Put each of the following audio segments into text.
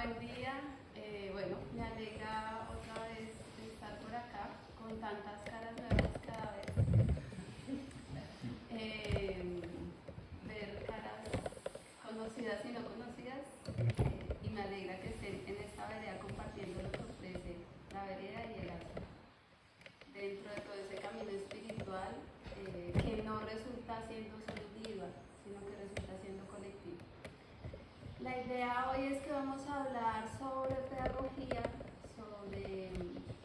buen día. Bueno, me alegra otra vez estar por acá con tantas caras nuevas cada vez. Ver caras conocidas y no conocidas. Y me alegra que estén en esta vereda compartiendo lo que ofrece la vereda y el arte. Dentro de todo ese camino espiritual que no resulta siendo solo individual, sino que resulta siendo colectivo. La idea hoy es que vamos a hablar sobre pedagogía,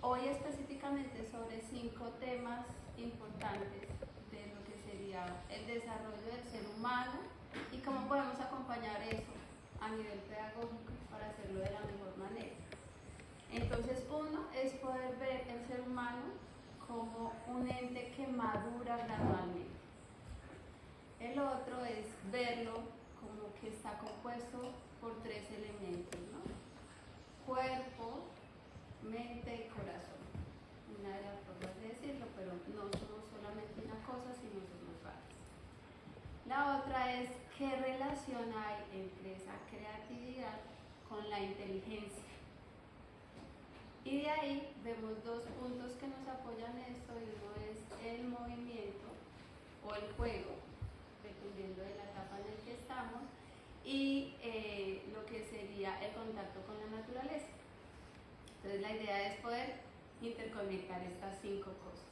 hoy específicamente sobre 5 temas importantes de lo que sería el desarrollo del ser humano y cómo podemos acompañar eso a nivel pedagógico para hacerlo de la mejor manera. Entonces, uno es poder ver el ser humano como un ente que madura gradualmente. El otro es verlo como que está compuesto por 3 elementos, ¿no? Cuerpo, mente y corazón. Una de las formas de decirlo, pero no somos solamente una cosa, sino somos varias. La otra es qué relación hay entre esa creatividad con la inteligencia. Y de ahí vemos 2 puntos que nos apoyan esto, y uno es el movimiento o el juego, dependiendo de la etapa en la que estamos, y lo que sería el contacto con la naturaleza. Entonces la idea es poder interconectar estas 5 cosas.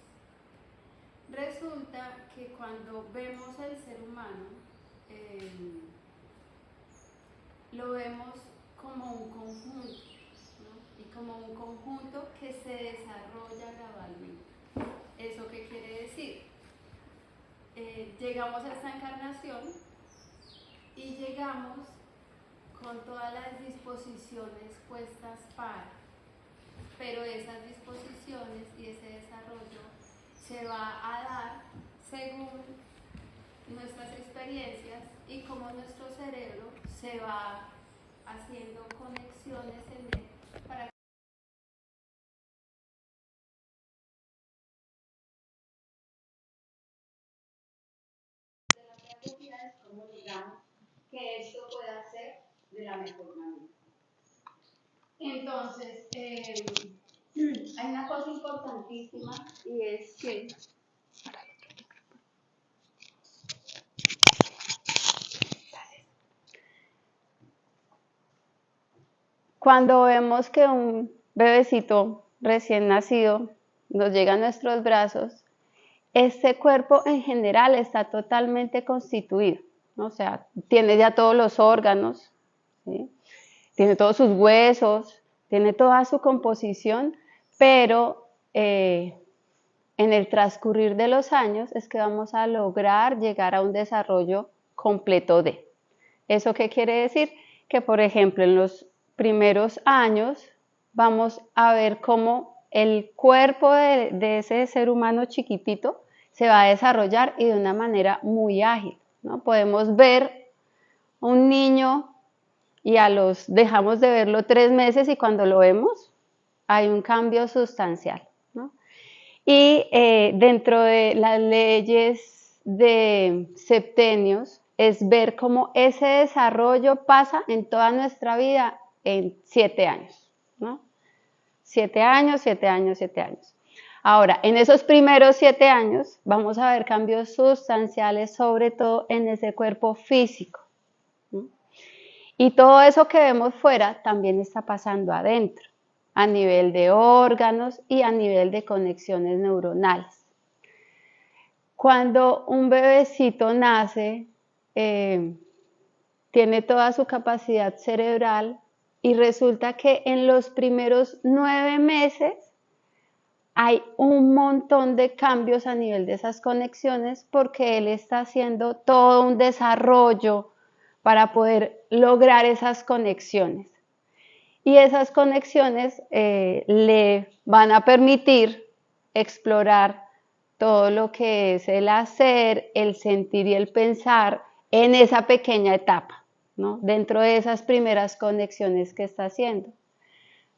Resulta que cuando vemos el ser humano, lo vemos como un conjunto, ¿no? Y como un conjunto que se desarrolla gradualmente. ¿Eso qué quiere decir? Llegamos a esta encarnación y llegamos con todas las disposiciones puestas pero esas disposiciones y ese desarrollo se va a dar según nuestras experiencias y cómo nuestro cerebro se va haciendo conexiones en él para es como digamos que esto pueda ser de la mejor manera. Entonces, hay una cosa importantísima y es que cuando vemos que un bebecito recién nacido nos llega a nuestros brazos, este cuerpo en general está totalmente constituido, ¿no? O sea, tiene ya todos los órganos, ¿sí? Tiene todos sus huesos, tiene toda su composición, pero en el transcurrir de los años es que vamos a lograr llegar a un desarrollo completo de. ¿Eso qué quiere decir? Que, por ejemplo, en los primeros años vamos a ver cómo el cuerpo de ese ser humano chiquitito se va a desarrollar y de una manera muy ágil, ¿no? Podemos ver un niño y dejamos de verlo 3 meses y cuando lo vemos hay un cambio sustancial, ¿no? Y dentro de las leyes de septenios es ver cómo ese desarrollo pasa en toda nuestra vida en 7 años, ¿no? 7 años, 7 años, 7 años. Ahora, en esos primeros 7 años vamos a ver cambios sustanciales, sobre todo en ese cuerpo físico, ¿no? Y todo eso que vemos fuera también está pasando adentro, a nivel de órganos y a nivel de conexiones neuronales. Cuando un bebecito nace, tiene toda su capacidad cerebral y resulta que en los primeros 9 meses hay un montón de cambios a nivel de esas conexiones porque él está haciendo todo un desarrollo para poder lograr esas conexiones. Y esas conexiones le van a permitir explorar todo lo que es el hacer, el sentir y el pensar en esa pequeña etapa, ¿no? Dentro de esas primeras conexiones que está haciendo.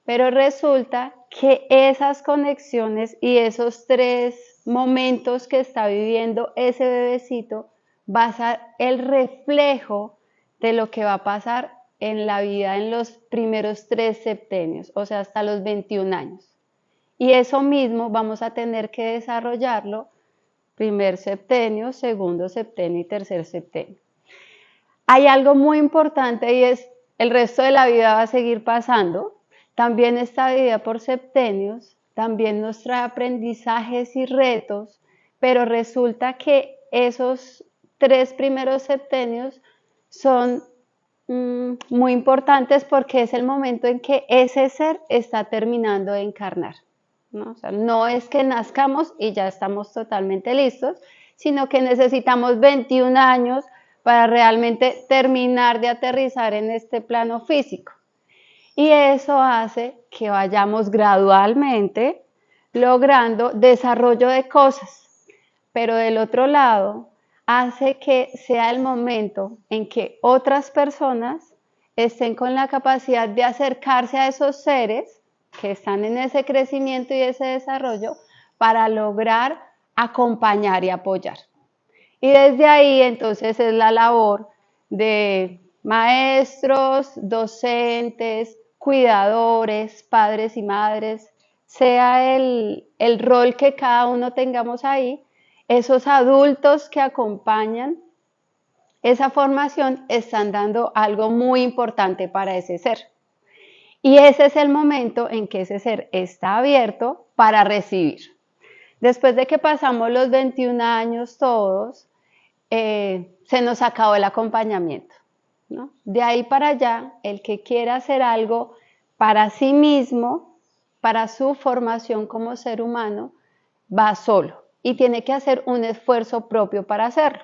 Pero resulta que esas conexiones y esos 3 momentos que está viviendo ese bebecito va a ser el reflejo de lo que va a pasar en la vida en los primeros 3 septenios, o sea, hasta los 21 años. Y eso mismo vamos a tener que desarrollarlo primer septenio, segundo septenio y tercer septenio. Hay algo muy importante y es el resto de la vida va a seguir pasando. También esta vida por septenios, también nos trae aprendizajes y retos, pero resulta que esos 3 primeros septenios son muy importantes porque es el momento en que ese ser está terminando de encarnar, ¿no? O sea, no es que nazcamos y ya estamos totalmente listos, sino que necesitamos 21 años para realmente terminar de aterrizar en este plano físico. Y eso hace que vayamos gradualmente logrando desarrollo de cosas, pero del otro lado hace que sea el momento en que otras personas estén con la capacidad de acercarse a esos seres que están en ese crecimiento y ese desarrollo para lograr acompañar y apoyar. Y desde ahí entonces es la labor de maestros, docentes, cuidadores, padres y madres, sea el rol que cada uno tengamos ahí, esos adultos que acompañan esa formación están dando algo muy importante para ese ser. Y ese es el momento en que ese ser está abierto para recibir. Después de que pasamos los 21 años todos, se nos acabó el acompañamiento, ¿no? De ahí para allá, el que quiera hacer algo para sí mismo, para su formación como ser humano, va solo y tiene que hacer un esfuerzo propio para hacerlo.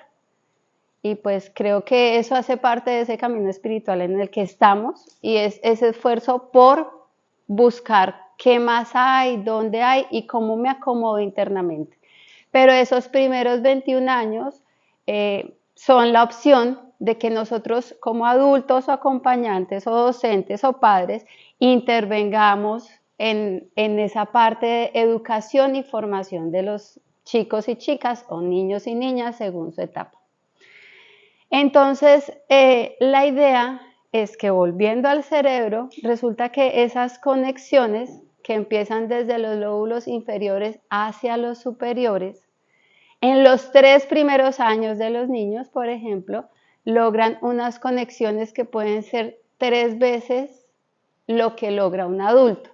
Y pues creo que eso hace parte de ese camino espiritual en el que estamos y es ese esfuerzo por buscar qué más hay, dónde hay y cómo me acomodo internamente. Pero esos primeros 21 años son la opción de que nosotros como adultos o acompañantes o docentes o padres intervengamos en esa parte de educación y formación de los chicos y chicas o niños y niñas según su etapa. Entonces, la idea es que volviendo al cerebro, resulta que esas conexiones que empiezan desde los lóbulos inferiores hacia los superiores, en los 3 primeros años de los niños, por ejemplo, logran unas conexiones que pueden ser 3 veces lo que logra un adulto,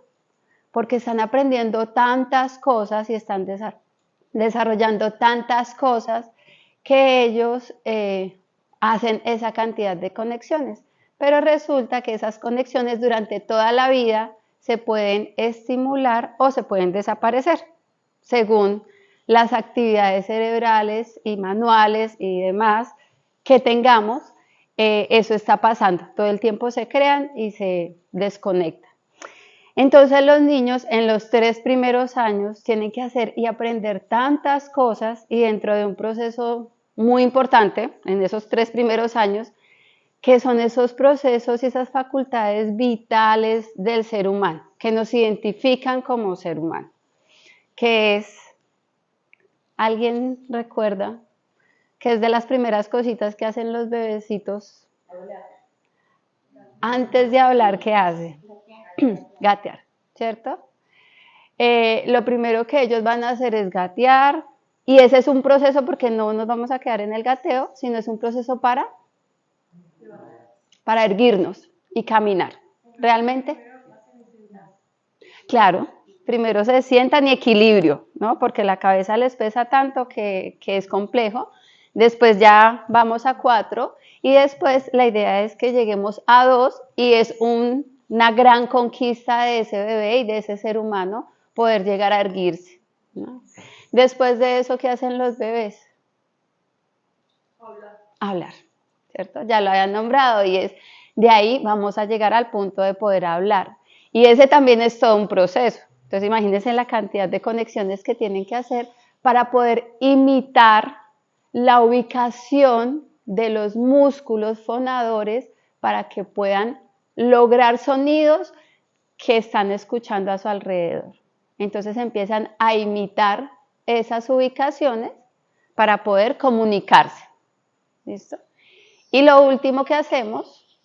porque están aprendiendo tantas cosas y están desarrollando tantas cosas que ellos hacen esa cantidad de conexiones. Pero resulta que esas conexiones durante toda la vida se pueden estimular o se pueden desaparecer, según las actividades cerebrales y manuales y demás que tengamos, eso está pasando. Todo el tiempo se crean y se desconectan. Entonces los niños en los 3 primeros años tienen que hacer y aprender tantas cosas y dentro de un proceso muy importante en esos 3 primeros años, que son esos procesos y esas facultades vitales del ser humano, que nos identifican como ser humano, que es, ¿alguien recuerda? Que es de las primeras cositas que hacen los bebecitos. Antes de hablar, ¿qué hace? Gatear, ¿cierto? Lo primero que ellos van a hacer es gatear, y ese es un proceso porque no nos vamos a quedar en el gateo, sino es un proceso para erguirnos y caminar. ¿Realmente? Claro, primero se sientan y equilibrio, ¿no? Porque la cabeza les pesa tanto que es complejo. Después ya vamos a 4 y después la idea es que lleguemos a 2 y es una gran conquista de ese bebé y de ese ser humano poder llegar a erguirse, ¿no? Después de eso, ¿qué hacen los bebés? Hablar, ¿cierto? Ya lo habían nombrado y es de ahí vamos a llegar al punto de poder hablar. Y ese también es todo un proceso. Entonces imagínense la cantidad de conexiones que tienen que hacer para poder imitar la ubicación de los músculos fonadores para que puedan lograr sonidos que están escuchando a su alrededor. Entonces empiezan a imitar esas ubicaciones para poder comunicarse. ¿Listo? Y lo último que hacemos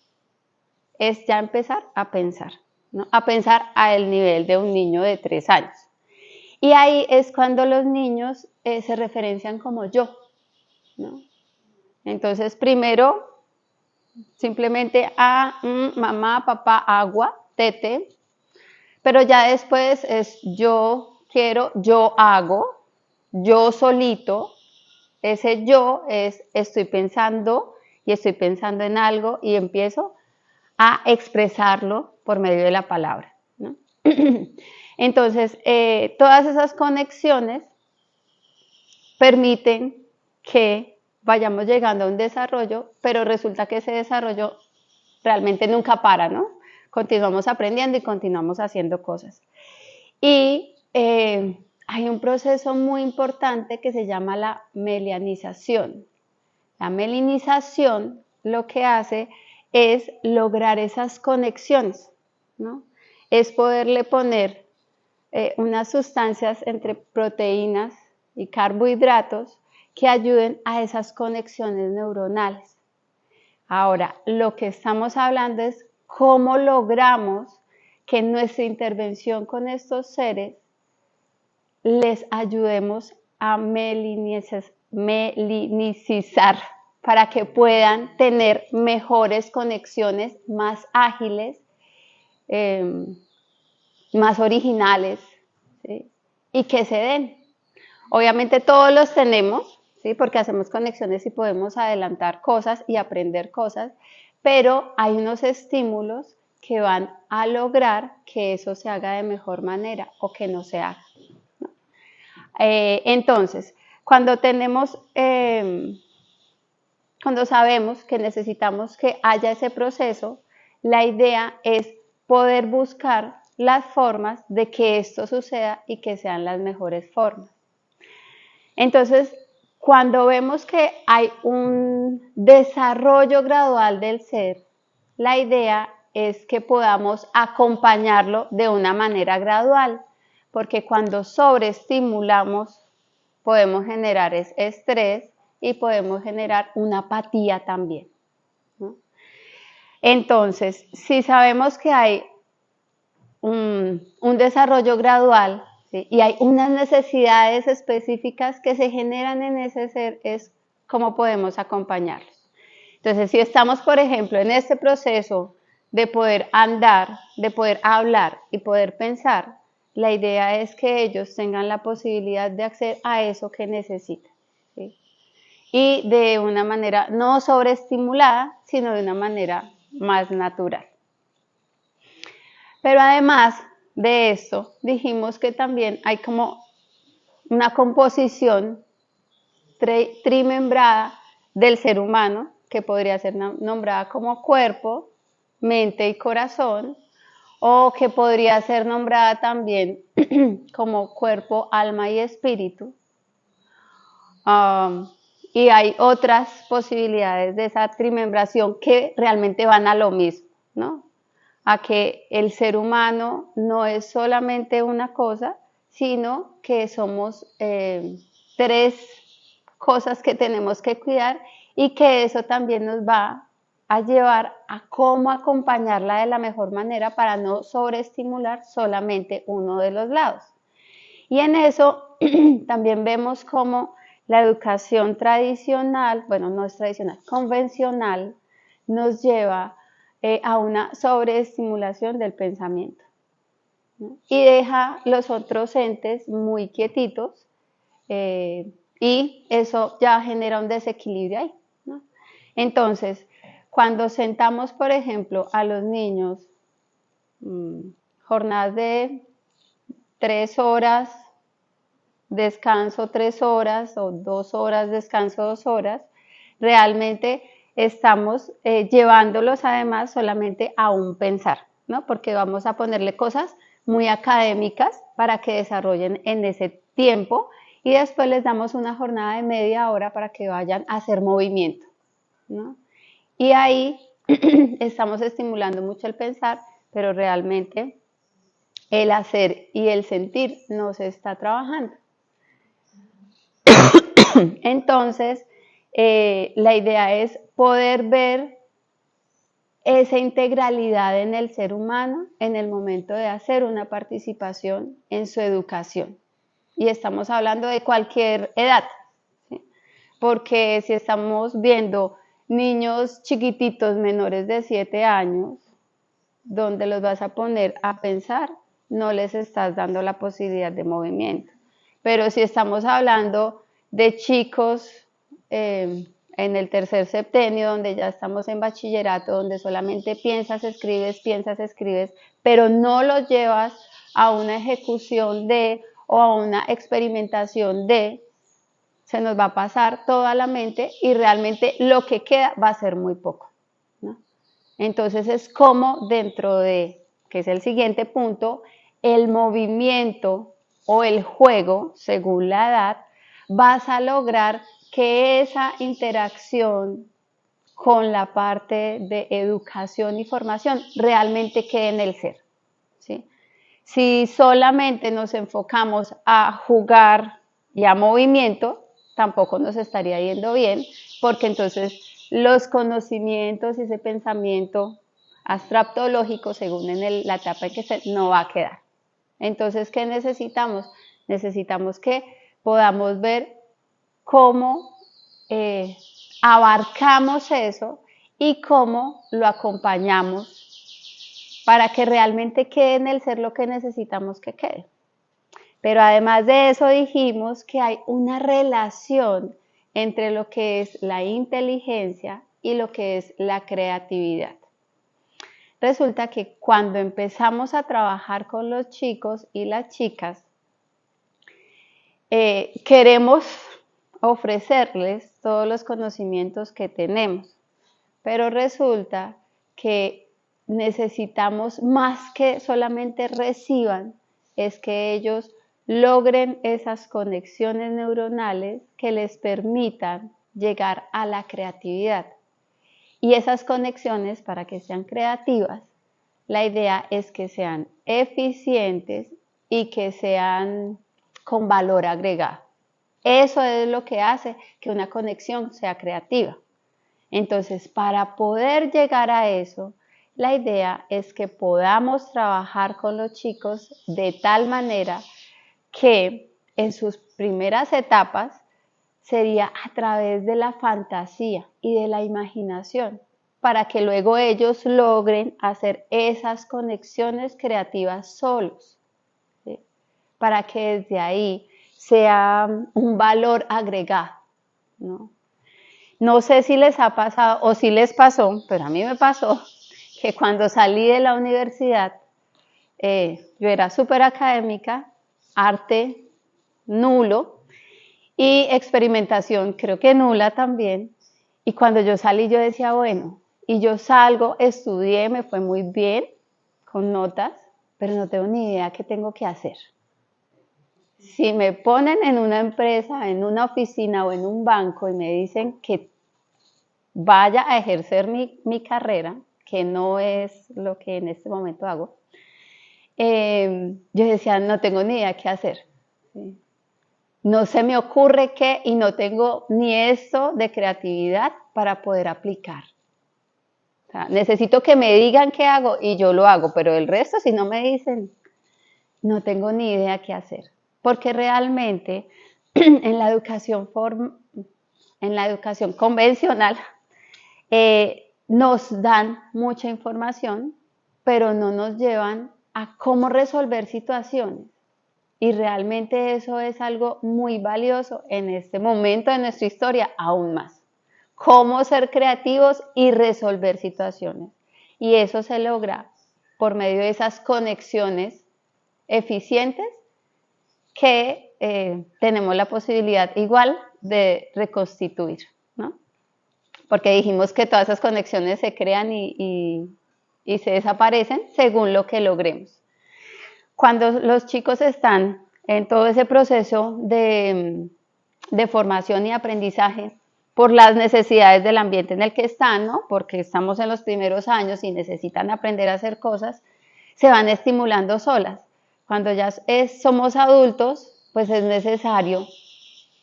es ya empezar a pensar, ¿no? A pensar al nivel de un niño de 3 años. Y ahí es cuando los niños se referencian como yo, ¿no? Entonces, primero, simplemente mamá, papá, agua, tete, pero ya después es yo quiero, yo hago, yo solito, ese yo es estoy pensando y estoy pensando en algo y empiezo a expresarlo por medio de la palabra, ¿no? Entonces, todas esas conexiones permiten que vayamos llegando a un desarrollo, pero resulta que ese desarrollo realmente nunca para, ¿no? Continuamos aprendiendo y continuamos haciendo cosas. Y hay un proceso muy importante que se llama la melanización. La melanización lo que hace es lograr esas conexiones, ¿no? Es poderle poner unas sustancias entre proteínas y carbohidratos que ayuden a esas conexiones neuronales. Ahora, lo que estamos hablando es cómo logramos que en nuestra intervención con estos seres les ayudemos a melinizar para que puedan tener mejores conexiones, más ágiles, más originales, ¿sí? Y que se den. Obviamente todos los tenemos, ¿sí? Porque hacemos conexiones y podemos adelantar cosas y aprender cosas, pero hay unos estímulos que van a lograr que eso se haga de mejor manera o que no se haga, ¿no? Entonces, cuando sabemos que necesitamos que haya ese proceso, la idea es poder buscar las formas de que esto suceda y que sean las mejores formas. Entonces, cuando vemos que hay un desarrollo gradual del ser, la idea es que podamos acompañarlo de una manera gradual, porque cuando sobreestimulamos podemos generar estrés y podemos generar una apatía también, ¿no? Entonces, si sabemos que hay un desarrollo gradual, ¿sí? Y hay unas necesidades específicas que se generan en ese ser, es cómo podemos acompañarlos. Entonces, si estamos, por ejemplo, en este proceso de poder andar, de poder hablar y poder pensar, la idea es que ellos tengan la posibilidad de acceder a eso que necesitan, ¿sí? Y de una manera no sobreestimulada, sino de una manera más natural. Pero además de esto, dijimos que también hay como una composición trimembrada del ser humano, que podría ser nombrada como cuerpo, mente y corazón, o que podría ser nombrada también como cuerpo, alma y espíritu. Y hay otras posibilidades de esa trimembración que realmente van a lo mismo, ¿no? A que el ser humano no es solamente una cosa, sino que somos 3 cosas que tenemos que cuidar y que eso también nos va a llevar a cómo acompañarla de la mejor manera para no sobreestimular solamente uno de los lados. Y en eso también vemos cómo la educación tradicional, bueno, no es tradicional, convencional, nos lleva a una sobreestimulación del pensamiento, ¿no? Y deja los otros entes muy quietitos, y eso ya genera un desequilibrio ahí, ¿no? Entonces, cuando sentamos, por ejemplo, a los niños, jornadas de 3 horas, descanso 3 horas o 2 horas, descanso 2 horas, realmente estamos llevándolos además solamente a un pensar, ¿no? Porque vamos a ponerle cosas muy académicas para que desarrollen en ese tiempo y después les damos una jornada de media hora para que vayan a hacer movimiento, ¿no? Y ahí estamos estimulando mucho el pensar, pero realmente el hacer y el sentir no se está trabajando. Entonces, la idea es poder ver esa integralidad en el ser humano en el momento de hacer una participación en su educación. Y estamos hablando de cualquier edad, ¿sí? Porque si estamos viendo niños chiquititos menores de 7 años, donde los vas a poner a pensar, no les estás dando la posibilidad de movimiento. Pero si estamos hablando de chicos en el tercer septenio, donde ya estamos en bachillerato, donde solamente piensas, escribes, pero no los llevas a una ejecución de o a una experimentación de, se nos va a pasar toda la mente y realmente lo que queda va a ser muy poco, ¿no? Entonces es como dentro de, que es el siguiente punto, el movimiento o el juego, según la edad, vas a lograr que esa interacción con la parte de educación y formación realmente quede en el ser, ¿sí? Si solamente nos enfocamos a jugar y a movimiento, tampoco nos estaría yendo bien, porque entonces los conocimientos y ese pensamiento abstracto-lógico, según en la etapa en que se, no va a quedar. Entonces, ¿qué necesitamos? Necesitamos que podamos ver cómo abarcamos eso y cómo lo acompañamos para que realmente quede en el ser lo que necesitamos que quede. Pero además de eso dijimos que hay una relación entre lo que es la inteligencia y lo que es la creatividad. Resulta que cuando empezamos a trabajar con los chicos y las chicas, queremos ofrecerles todos los conocimientos que tenemos, pero resulta que necesitamos más que solamente reciban, es que ellos logren esas conexiones neuronales que les permitan llegar a la creatividad. Y esas conexiones, para que sean creativas, la idea es que sean eficientes y que sean con valor agregado. Eso es lo que hace que una conexión sea creativa. Entonces, para poder llegar a eso, la idea es que podamos trabajar con los chicos de tal manera que en sus primeras etapas sería a través de la fantasía y de la imaginación, para que luego ellos logren hacer esas conexiones creativas solos, ¿sí? Para que desde ahí sea un valor agregado, ¿no? No sé si les ha pasado o si les pasó, pero a mí me pasó que cuando salí de la universidad, yo era súper académica, arte nulo y experimentación creo que nula también. Y cuando yo salí yo decía, bueno, y yo salgo, estudié, me fue muy bien con notas, pero no tengo ni idea qué tengo que hacer. Si me ponen en una empresa, en una oficina o en un banco y me dicen que vaya a ejercer mi carrera, que no es lo que en este momento hago, yo decía, no tengo ni idea qué hacer. ¿Sí? No se me ocurre qué y no tengo ni esto de creatividad para poder aplicar. O sea, necesito que me digan qué hago y yo lo hago, pero el resto si no me dicen, no tengo ni idea qué hacer. Porque realmente en la educación convencional nos dan mucha información, pero no nos llevan a cómo resolver situaciones. Y realmente eso es algo muy valioso en este momento de nuestra historia, aún más. Cómo ser creativos y resolver situaciones. Y eso se logra por medio de esas conexiones eficientes que tenemos la posibilidad igual de reconstituir, ¿no? Porque dijimos que todas esas conexiones se crean y se desaparecen según lo que logremos. Cuando los chicos están en todo ese proceso de formación y aprendizaje por las necesidades del ambiente en el que están, ¿no? Porque estamos en los primeros años y necesitan aprender a hacer cosas, se van estimulando solas. Cuando ya somos adultos, pues es necesario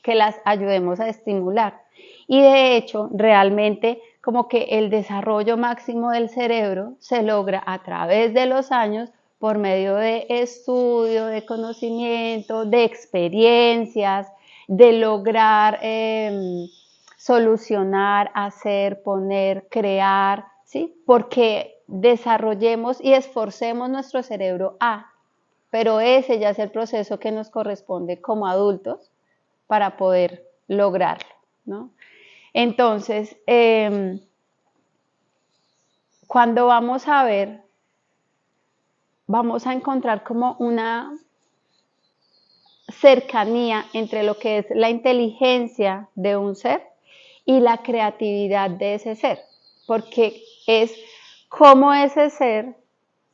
que las ayudemos a estimular. Y de hecho, realmente, como que el desarrollo máximo del cerebro se logra a través de los años por medio de estudio, de conocimiento, de experiencias, de lograr solucionar, hacer, poner, crear, ¿sí? Porque desarrollemos y esforcemos nuestro cerebro pero ese ya es el proceso que nos corresponde como adultos para poder lograrlo, ¿no? Entonces, cuando vamos a ver, vamos a encontrar como una cercanía entre lo que es la inteligencia de un ser y la creatividad de ese ser, porque es cómo ese ser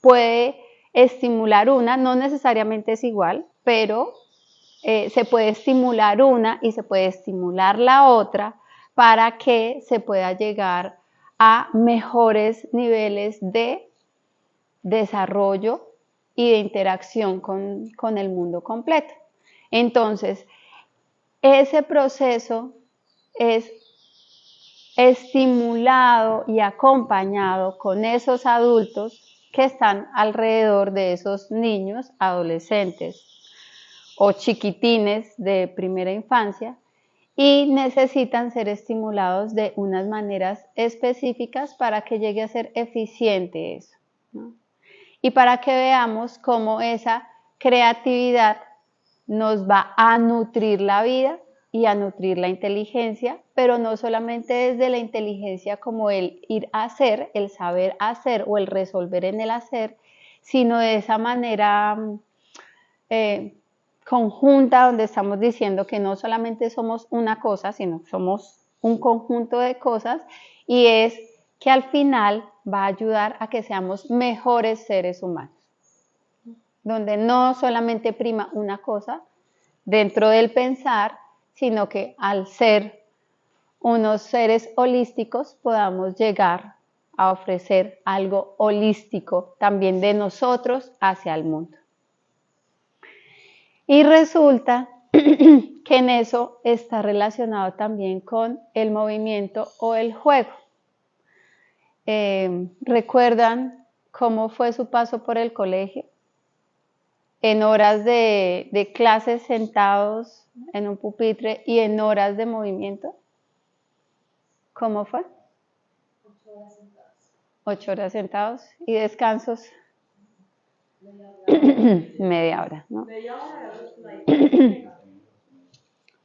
puede estimular una, no necesariamente es igual, pero se puede estimular una y se puede estimular la otra para que se pueda llegar a mejores niveles de desarrollo y de interacción con el mundo completo. Entonces, ese proceso es estimulado y acompañado con esos adultos que están alrededor de esos niños, adolescentes o chiquitines de primera infancia y necesitan ser estimulados de unas maneras específicas para que llegue a ser eficiente eso, ¿no? Y para que veamos cómo esa creatividad nos va a nutrir la vida y a nutrir la inteligencia, pero no solamente desde la inteligencia como el ir a hacer, el saber hacer o el resolver en el hacer, sino de esa manera conjunta donde estamos diciendo que no solamente somos una cosa, sino somos un conjunto de cosas y es que al final va a ayudar a que seamos mejores seres humanos, donde no solamente prima una cosa dentro del pensar, sino que al ser unos seres holísticos podamos llegar a ofrecer algo holístico también de nosotros hacia el mundo. Y resulta que en eso está relacionado también con el movimiento o el juego. ¿Recuerdan cómo fue su paso por el colegio? En horas de clases sentados en un pupitre y en horas de movimiento. ¿Cómo fue? 8 horas sentados. 8 horas sentados y descansos. Media hora, ¿no? Media hora,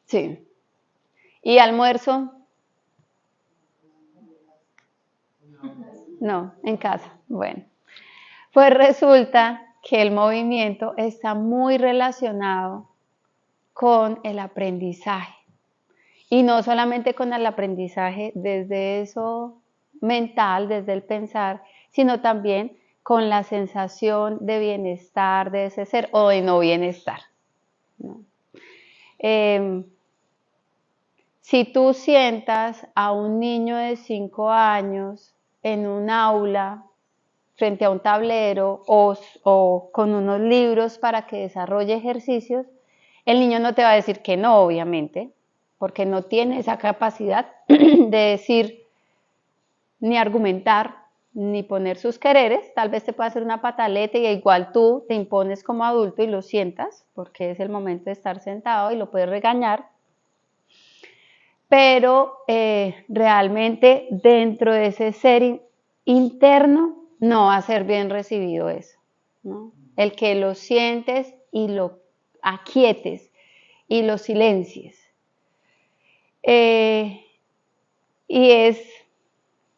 Sí. ¿Y almuerzo? No, en casa. Bueno, pues resulta que el movimiento está muy relacionado con el aprendizaje. Y no solamente con el aprendizaje desde eso mental, desde el pensar, sino también con la sensación de bienestar de ese ser o de no bienestar, ¿no? Si tú sientas a un niño de 5 años en un aula frente a un tablero o con unos libros para que desarrolle ejercicios, el niño no te va a decir que no, obviamente, porque no tiene esa capacidad de decir ni argumentar ni poner sus quereres. Tal vez te pueda hacer una pataleta y igual tú te impones como adulto y lo sientas, porque es el momento de estar sentado y lo puedes regañar. Pero realmente dentro de ese ser interno no va a ser bien recibido eso, ¿no? El que lo sientes y lo aquietes y lo silencies. Y es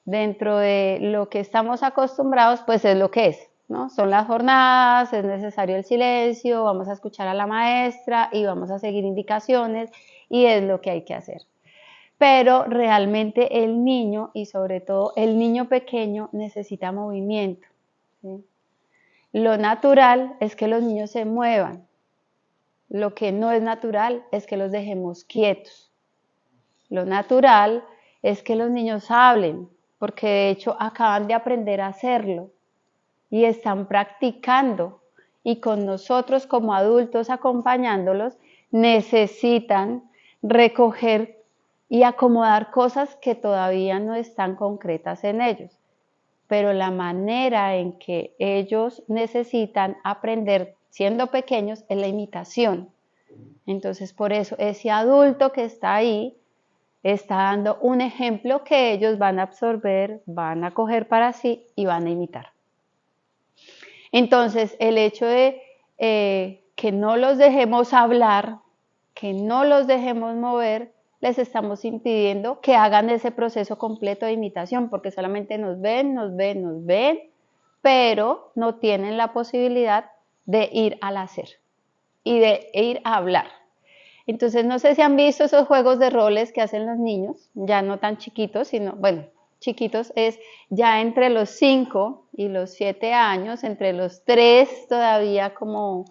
dentro de lo que estamos acostumbrados, pues es lo que es, ¿no? Son las jornadas, es necesario el silencio, vamos a escuchar a la maestra y vamos a seguir indicaciones y es lo que hay que hacer. Pero realmente el niño y sobre todo el niño pequeño necesita movimiento, ¿sí? Lo natural es que los niños se muevan, lo que no es natural es que los dejemos quietos. Lo natural es que los niños hablen, porque de hecho acaban de aprender a hacerlo y están practicando y con nosotros como adultos acompañándolos necesitan recoger y acomodar cosas que todavía no están concretas en ellos. Pero la manera en que ellos necesitan aprender siendo pequeños es la imitación. Entonces, por eso ese adulto que está ahí está dando un ejemplo que ellos van a absorber, van a coger para sí y van a imitar. Entonces, el hecho de que no los dejemos hablar, que no los dejemos mover, les estamos impidiendo que hagan ese proceso completo de imitación, porque solamente nos ven, pero no tienen la posibilidad de ir al hacer y de ir a hablar. Entonces, no sé si han visto esos juegos de roles que hacen los niños, ya no tan chiquitos, sino, bueno, chiquitos es ya entre los 5 y los 7 años, entre los 3 todavía como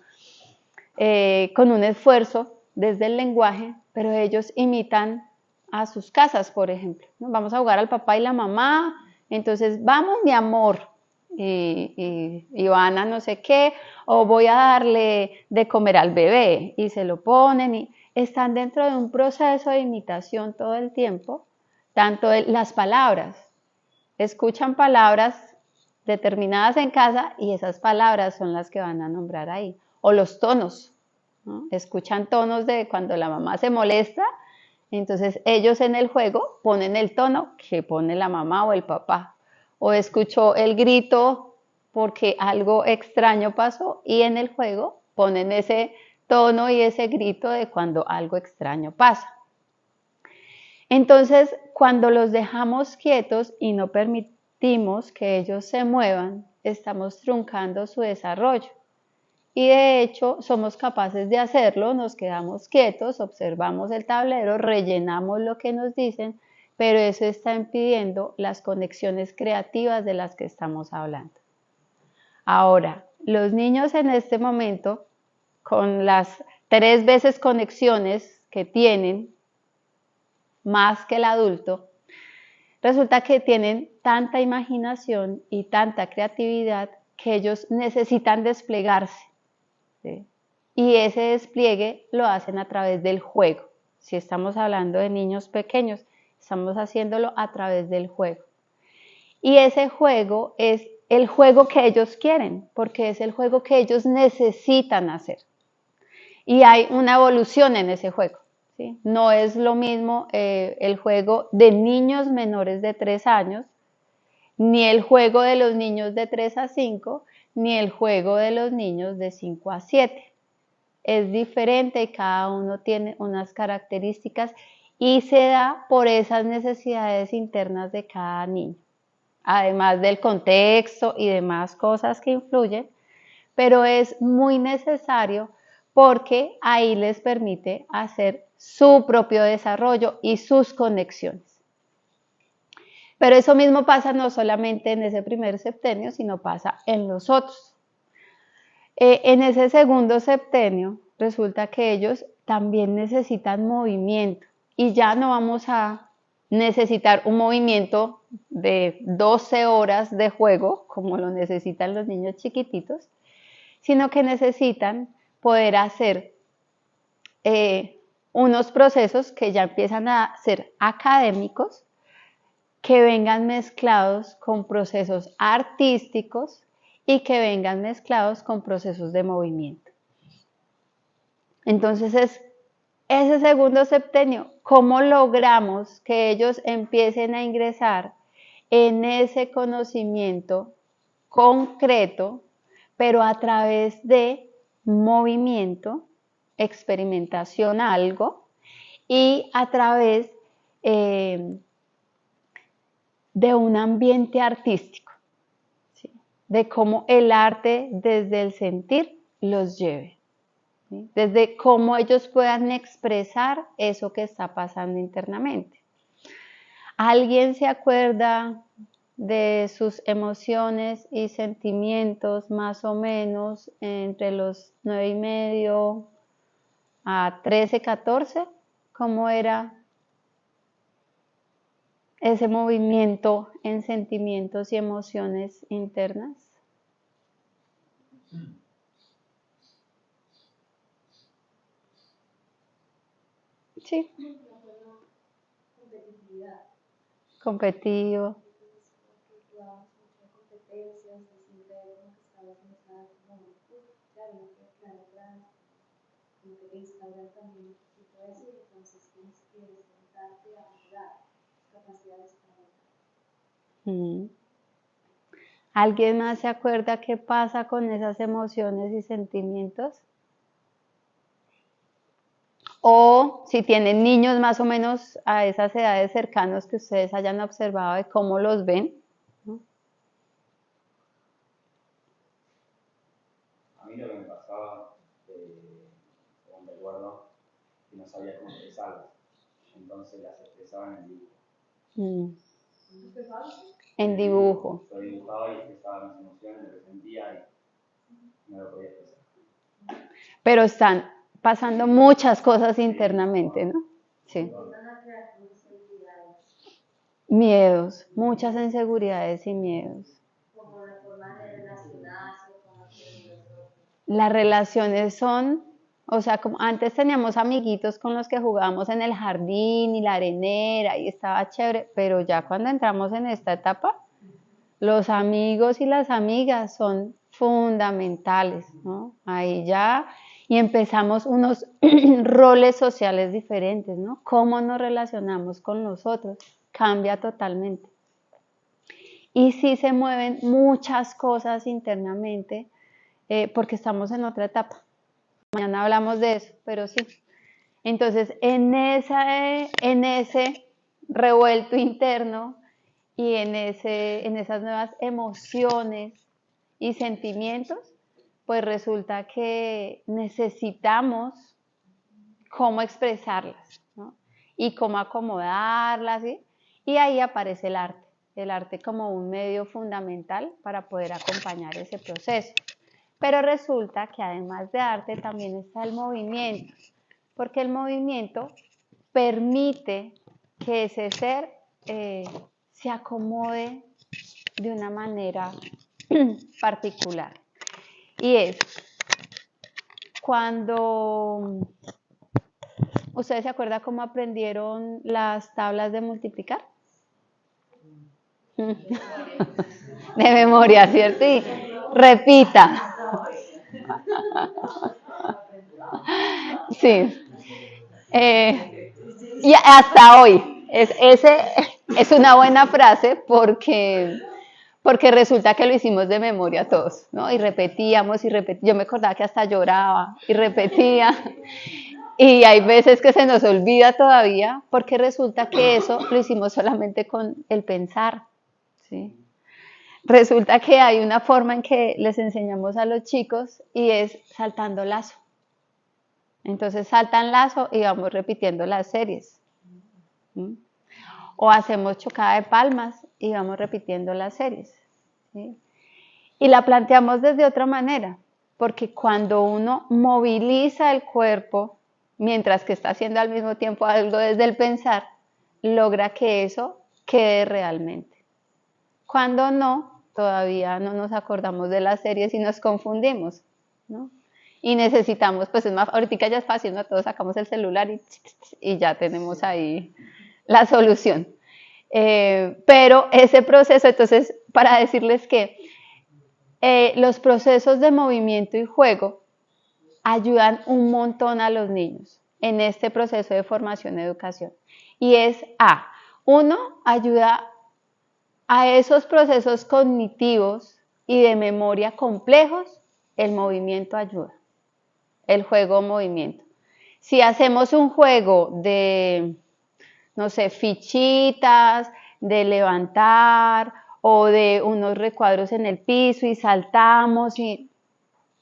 con un esfuerzo desde el lenguaje, pero ellos imitan a sus casas, por ejemplo. Vamos a jugar al papá y la mamá, entonces, vamos mi amor, y van a no sé qué, o voy a darle de comer al bebé, y se lo ponen, y están dentro de un proceso de imitación todo el tiempo, tanto las palabras, escuchan palabras determinadas en casa y esas palabras son las que van a nombrar ahí, o los tonos, ¿no? Escuchan tonos de cuando la mamá se molesta, entonces ellos en el juego ponen el tono que pone la mamá o el papá, o escuchó el grito porque algo extraño pasó y en el juego ponen ese tono y ese grito de cuando algo extraño pasa. Entonces, cuando los dejamos quietos y no permitimos que ellos se muevan, estamos truncando su desarrollo. Y de hecho, somos capaces de hacerlo, nos quedamos quietos, observamos el tablero, rellenamos lo que nos dicen, pero eso está impidiendo las conexiones creativas de las que estamos hablando. Ahora, los niños en este momento, con las 3 veces conexiones que tienen, más que el adulto, resulta que tienen tanta imaginación y tanta creatividad que ellos necesitan desplegarse, ¿sí? Y ese despliegue lo hacen a través del juego. Si estamos hablando de niños pequeños, estamos haciéndolo a través del juego. Y ese juego es el juego que ellos quieren, porque es el juego que ellos necesitan hacer. Y hay una evolución en ese juego. ¿Sí? No es lo mismo el juego de niños menores de 3 años, ni el juego de los niños de 3 a 5, ni el juego de los niños de 5 a 7. Es diferente y cada uno tiene unas características y se da por esas necesidades internas de cada niño, además del contexto y demás cosas que influyen, pero es muy necesario porque ahí les permite hacer su propio desarrollo y sus conexiones. Pero eso mismo pasa no solamente en ese primer septenio, sino pasa en los otros. En ese segundo septenio resulta que ellos también necesitan movimiento y ya no vamos a necesitar un movimiento de 12 horas de juego como lo necesitan los niños chiquititos, sino que necesitan poder hacer unos procesos que ya empiezan a ser académicos, que vengan mezclados con procesos artísticos y que vengan mezclados con procesos de movimiento. Entonces es ese segundo septenio, ¿cómo logramos que ellos empiecen a ingresar en ese conocimiento concreto, pero a través de movimiento, experimentación algo, y a través de un ambiente artístico, ¿sí? De cómo el arte desde el sentir los lleve, ¿sí? Desde cómo ellos puedan expresar eso que está pasando internamente. ¿Alguien se acuerda de sus emociones y sentimientos más o menos entre los 9:30 a 13, 14? ¿Cómo era ese movimiento en sentimientos y emociones internas? Sí. competitivo. Jugamos mucho de competencias, de siempre como que estamos en esa, como, claro, no quiero quedar atrás, como que te instauran también un poquito eso, y entonces tienes que enfrentarte a mejorar tus capacidades para mejorar. Mm. ¿Alguien más se acuerda qué pasa con esas emociones y sentimientos? O si tienen niños más o menos a esas edades cercanas que ustedes hayan observado de cómo los ven, ¿no? A mí lo que me pasaba, según recuerdo, que no sabía cómo expresarlas. Entonces las expresaba en el dibujo. En dibujo. Yo dibujaba y expresaba mis emociones, lo que sentía y no lo podía expresar. Pero están pasando muchas cosas internamente, ¿no? Sí. Miedos, muchas inseguridades y miedos. Como la forma de relacionarse, como quieren los otros. Las relaciones son, o sea, como antes teníamos amiguitos con los que jugábamos en el jardín y la arenera y estaba chévere, pero ya cuando entramos en esta etapa, los amigos y las amigas son fundamentales, ¿no? Ahí ya, y empezamos unos roles sociales diferentes, ¿no? Cómo nos relacionamos con nosotros cambia totalmente. Y sí se mueven muchas cosas internamente porque estamos en otra etapa. Mañana hablamos de eso, pero sí. Entonces, en ese revuelto interno y en esas nuevas emociones y sentimientos, pues resulta que necesitamos cómo expresarlas, ¿no? Y cómo acomodarlas, ¿sí? Y ahí aparece el arte como un medio fundamental para poder acompañar ese proceso. Pero resulta que además de arte también está el movimiento, porque el movimiento permite que ese ser se acomode de una manera particular. Y es cuando ustedes se acuerdan cómo aprendieron las tablas de multiplicar. De memoria, ¿cierto? Y repita. Sí. Y hasta hoy. Es una buena frase porque resulta que lo hicimos de memoria todos, ¿no? Y repetíamos y repetíamos. Yo me acordaba que hasta lloraba y repetía. Y hay veces que se nos olvida todavía porque resulta que eso lo hicimos solamente con el pensar, ¿sí? Resulta que hay una forma en que les enseñamos a los chicos y es saltando lazo. Entonces saltan lazo y vamos repitiendo las series. ¿Sí? O hacemos chocada de palmas y vamos repitiendo las series. ¿Sí? Y la planteamos desde otra manera, porque cuando uno moviliza el cuerpo, mientras que está haciendo al mismo tiempo algo desde el pensar, logra que eso quede realmente. Cuando no, todavía no nos acordamos de las series y nos confundimos, ¿no? Y necesitamos, pues es más, ahorita ya es fácil, ¿no? Todos sacamos el celular y ya tenemos ahí la solución. Pero ese proceso, entonces, para decirles que los procesos de movimiento y juego ayudan un montón a los niños en este proceso de formación y educación. Y es uno, ayuda a esos procesos cognitivos y de memoria complejos, el movimiento ayuda, el juego-movimiento. Si hacemos un juego de, no sé, fichitas, de levantar o de unos recuadros en el piso y saltamos, y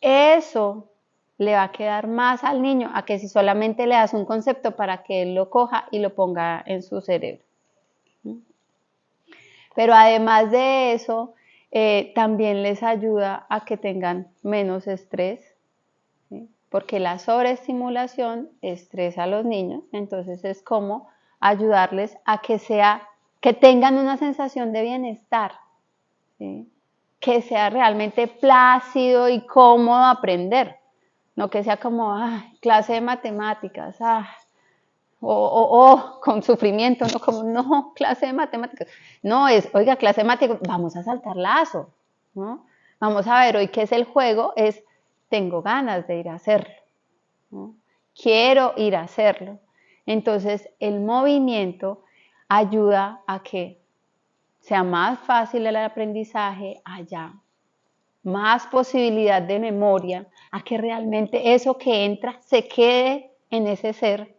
eso le va a quedar más al niño a que si solamente le das un concepto para que él lo coja y lo ponga en su cerebro. Pero además de eso, también les ayuda a que tengan menos estrés, ¿sí? Porque la sobreestimulación estresa a los niños, entonces es como ayudarles a que tengan una sensación de bienestar, ¿sí? Que sea realmente plácido y cómodo aprender, no que sea como clase de matemáticas, con sufrimiento, no como, no, clase de matemáticas. No, oiga, clase de matemáticas, vamos a saltar lazo, ¿no? Vamos a ver hoy qué es el juego, tengo ganas de ir a hacerlo, ¿no? Quiero ir a hacerlo. Entonces, el movimiento ayuda a que sea más fácil el aprendizaje, haya más posibilidad de memoria, a que realmente eso que entra se quede en ese ser,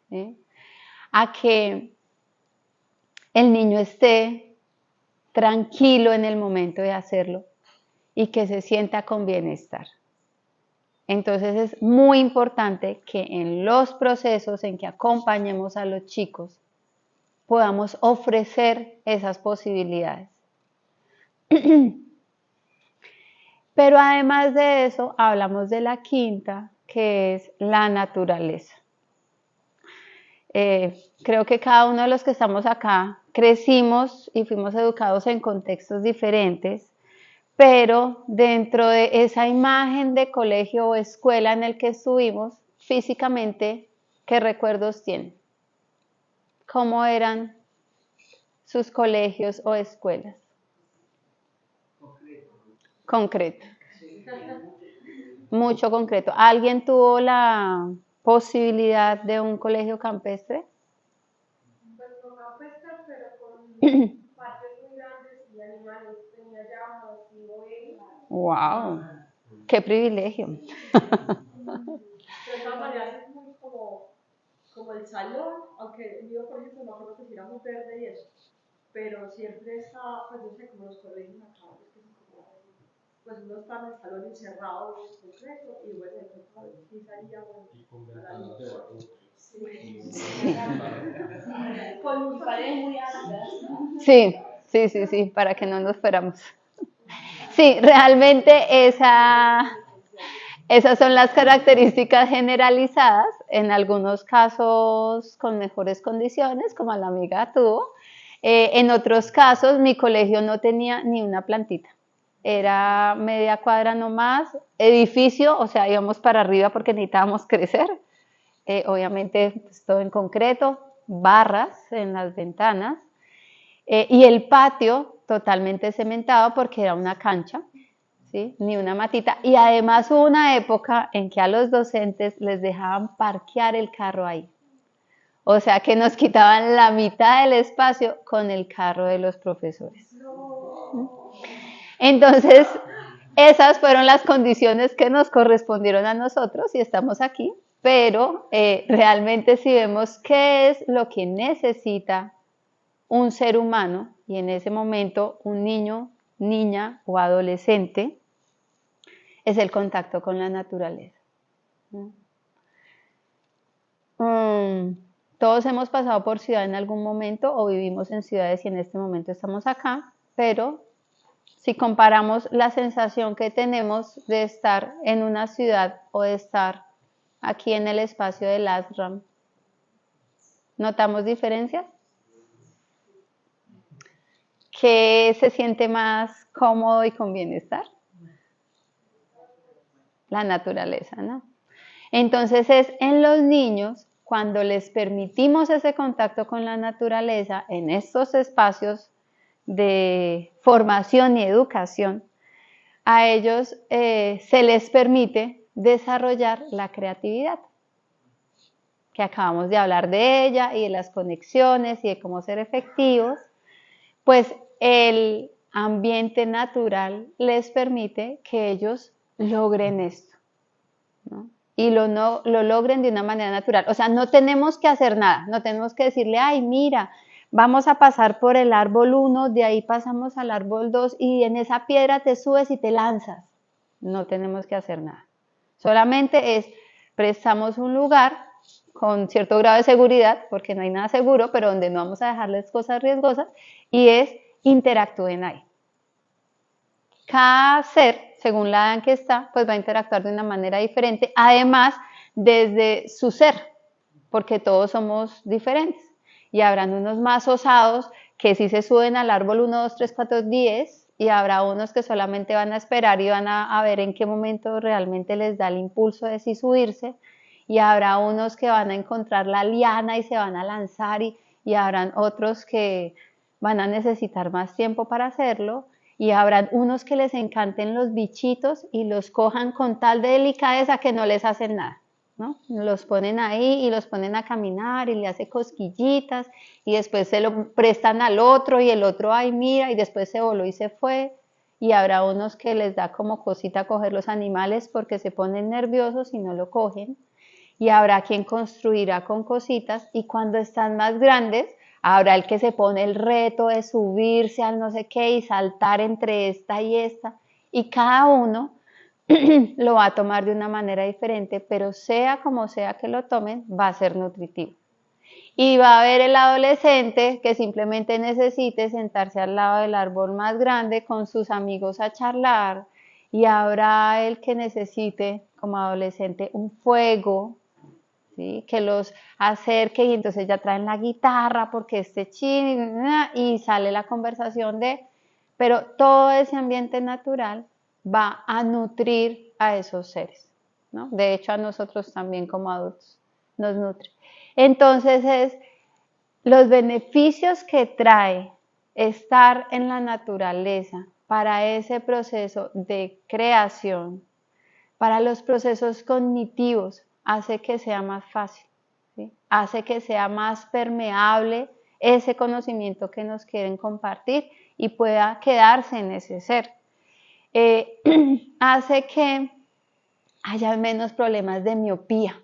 ¿sí? A que el niño esté tranquilo en el momento de hacerlo y que se sienta con bienestar. Entonces es muy importante que en los procesos en que acompañemos a los chicos podamos ofrecer esas posibilidades. Pero además de eso, hablamos de la quinta, que es la naturaleza. Creo que cada uno de los que estamos acá crecimos y fuimos educados en contextos diferentes, pero dentro de esa imagen de colegio o escuela en el que estuvimos, físicamente, ¿qué recuerdos tienen? ¿Cómo eran sus colegios o escuelas? Concreto. Mucho concreto. ¿Alguien tuvo la posibilidad de un colegio campestre? Pues no campestre, pero con parques muy grandes y animales, tenía llamas y ovejas. ¡Wow! ¡Qué privilegio! De todas maneras es muy como el salón, aunque el mío, por ejemplo, no creo que si era muy verde y eso, pero siempre está, pues no sé, como los colegios acá, es que son como, pues uno está en el salón encerrado en concreto y bueno, entonces sí salíamos a la luz. Sí. Con paredes muy altas. Sí, para que no nos fuéramos. Sí, realmente esas son las características generalizadas, en algunos casos con mejores condiciones, como la amiga tuvo. En otros casos, mi colegio no tenía ni una plantita. Era media cuadra nomás, edificio, o sea, íbamos para arriba porque necesitábamos crecer. Obviamente, pues, todo en concreto, barras en las ventanas, y el patio totalmente cementado porque era una cancha, ¿sí? Ni una matita. Y además hubo una época en que a los docentes les dejaban parquear el carro ahí. O sea que nos quitaban la mitad del espacio con el carro de los profesores. Entonces, esas fueron las condiciones que nos correspondieron a nosotros y estamos aquí. Pero realmente si vemos qué es lo que necesita un ser humano, y en ese momento un niño, niña o adolescente, es el contacto con la naturaleza. Todos hemos pasado por ciudad en algún momento o vivimos en ciudades y en este momento estamos acá, pero si comparamos la sensación que tenemos de estar en una ciudad o de estar aquí en el espacio del ashram, ¿notamos diferencias? ¿Qué se siente más cómodo y con bienestar? La naturaleza, ¿no? Entonces es en los niños cuando les permitimos ese contacto con la naturaleza en estos espacios de formación y educación, a ellos se les permite desarrollar la creatividad, que acabamos de hablar de ella y de las conexiones y de cómo ser efectivos. Pues el ambiente natural les permite que ellos logren esto, ¿no? Y lo logren de una manera natural. O sea, no tenemos que hacer nada, no tenemos que decirle, ay, mira, vamos a pasar por el árbol 1, de ahí pasamos al árbol 2 y en esa piedra te subes y te lanzas. No tenemos que hacer nada. Solamente prestamos un lugar con cierto grado de seguridad, porque no hay nada seguro, pero donde no vamos a dejarles cosas riesgosas, y interactúen ahí. Cada ser, según la edad en que está, pues va a interactuar de una manera diferente, además desde su ser, porque todos somos diferentes. Y habrán unos más osados que sí se suben al árbol 1, 2, 3, 4, 10, y habrá unos que solamente van a esperar y van a ver en qué momento realmente les da el impulso de sí subirse, y habrá unos que van a encontrar la liana y se van a lanzar y habrán otros que van a necesitar más tiempo para hacerlo y habrán unos que les encanten los bichitos y los cojan con tal de delicadeza que no les hacen nada, ¿no? Los ponen ahí y los ponen a caminar y le hace cosquillitas y después se lo prestan al otro y el otro, ay mira, y después se voló y se fue. Y habrá unos que les da como cosita coger los animales porque se ponen nerviosos y no lo cogen. Y habrá quien construirá con cositas y cuando están más grandes, habrá el que se pone el reto de subirse al no sé qué y saltar entre esta y esta. Y cada uno lo va a tomar de una manera diferente, pero sea como sea que lo tomen, va a ser nutritivo. Y va a haber el adolescente que simplemente necesite sentarse al lado del árbol más grande con sus amigos a charlar. Y habrá el que necesite como adolescente un fuego, ¿sí? Que los acerque y entonces ya traen la guitarra porque chin y sale la conversación pero todo ese ambiente natural va a nutrir a esos seres, ¿no? De hecho a nosotros también como adultos nos nutre. Entonces los beneficios que trae estar en la naturaleza para ese proceso de creación, para los procesos cognitivos, hace que sea más fácil, ¿sí? Hace que sea más permeable ese conocimiento que nos quieren compartir y pueda quedarse en ese ser. Hace que haya menos problemas de miopía,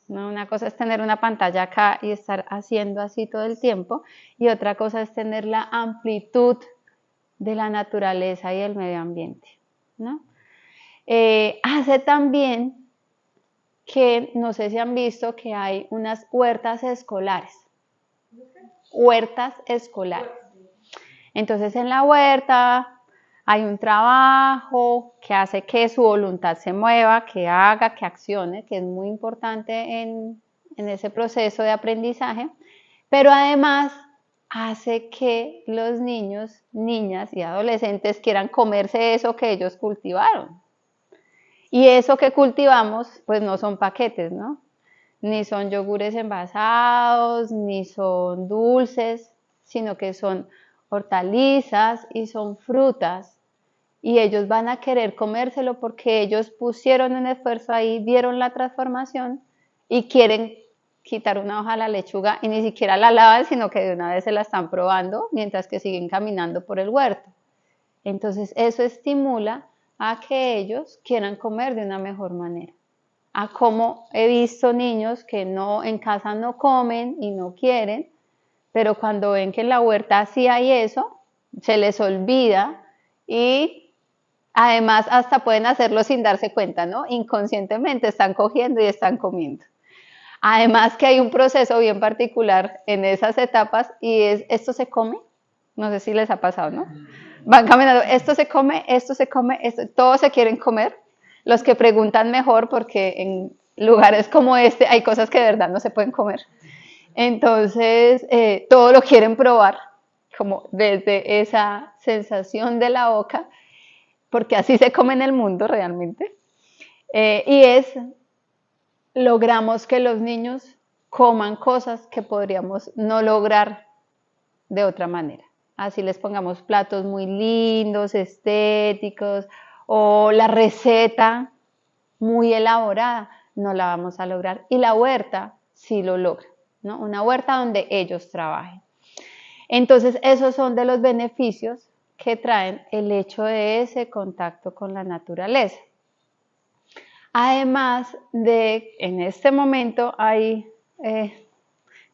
¿no? Una cosa es tener una pantalla acá y estar haciendo así todo el tiempo y otra cosa es tener la amplitud de la naturaleza y el medio ambiente, ¿no? Hace también que, no sé si han visto que hay unas huertas escolares. Huertas escolares. Entonces en la huerta hay un trabajo que hace que su voluntad se mueva, que haga, que accione, que es muy importante en ese proceso de aprendizaje, pero además hace que los niños, niñas y adolescentes quieran comerse eso que ellos cultivaron. Y eso que cultivamos, pues no son paquetes, ¿no? Ni son yogures envasados, ni son dulces, sino que son hortalizas y son frutas. Y ellos van a querer comérselo porque ellos pusieron un esfuerzo ahí, vieron la transformación y quieren quitar una hoja a la lechuga y ni siquiera la lavan, sino que de una vez se la están probando mientras que siguen caminando por el huerto. Entonces eso estimula a que ellos quieran comer de una mejor manera. A como he visto niños que en casa no comen y no quieren, pero cuando ven que en la huerta sí hay eso, se les olvida y además hasta pueden hacerlo sin darse cuenta, ¿no? Inconscientemente están cogiendo y están comiendo. Además que hay un proceso bien particular en esas etapas y es, ¿esto se come? No sé si les ha pasado, ¿no? Van caminando, esto se come, todos se quieren comer. Los que preguntan mejor porque en lugares como este hay cosas que de verdad no se pueden comer. Entonces, todo lo quieren probar, como desde esa sensación de la boca, porque así se come en el mundo realmente. Logramos que los niños coman cosas que podríamos no lograr de otra manera. Así les pongamos platos muy lindos, estéticos, o la receta muy elaborada, no la vamos a lograr. Y la huerta sí lo logra, ¿no? Una huerta donde ellos trabajen. Entonces, esos son de los beneficios que traen el hecho de ese contacto con la naturaleza. Además de, en este momento hay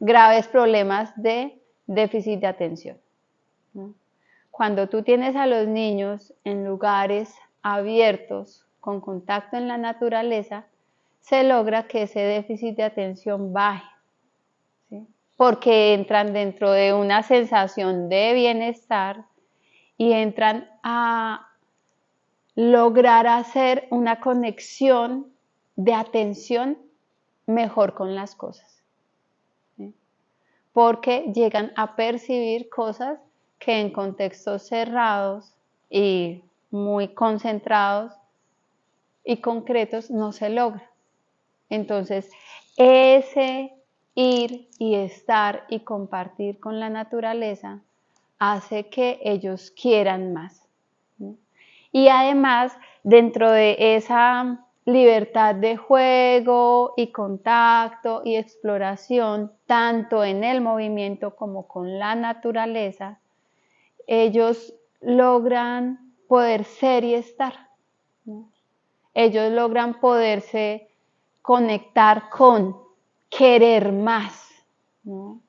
graves problemas de déficit de atención, ¿no? Cuando tú tienes a los niños en lugares abiertos, con contacto en la naturaleza, se logra que ese déficit de atención baje, ¿sí? Porque entran dentro de una sensación de bienestar y entran a lograr hacer una conexión de atención mejor con las cosas, ¿sí? Porque llegan a percibir cosas que en contextos cerrados y muy concentrados y concretos no se logra. Entonces, ese ir y estar y compartir con la naturaleza hace que ellos quieran más, ¿no? Y además, dentro de esa libertad de juego y contacto y exploración, tanto en el movimiento como con la naturaleza, ellos logran poder ser y estar, ¿no? Ellos logran poderse conectar con querer más, ¿no?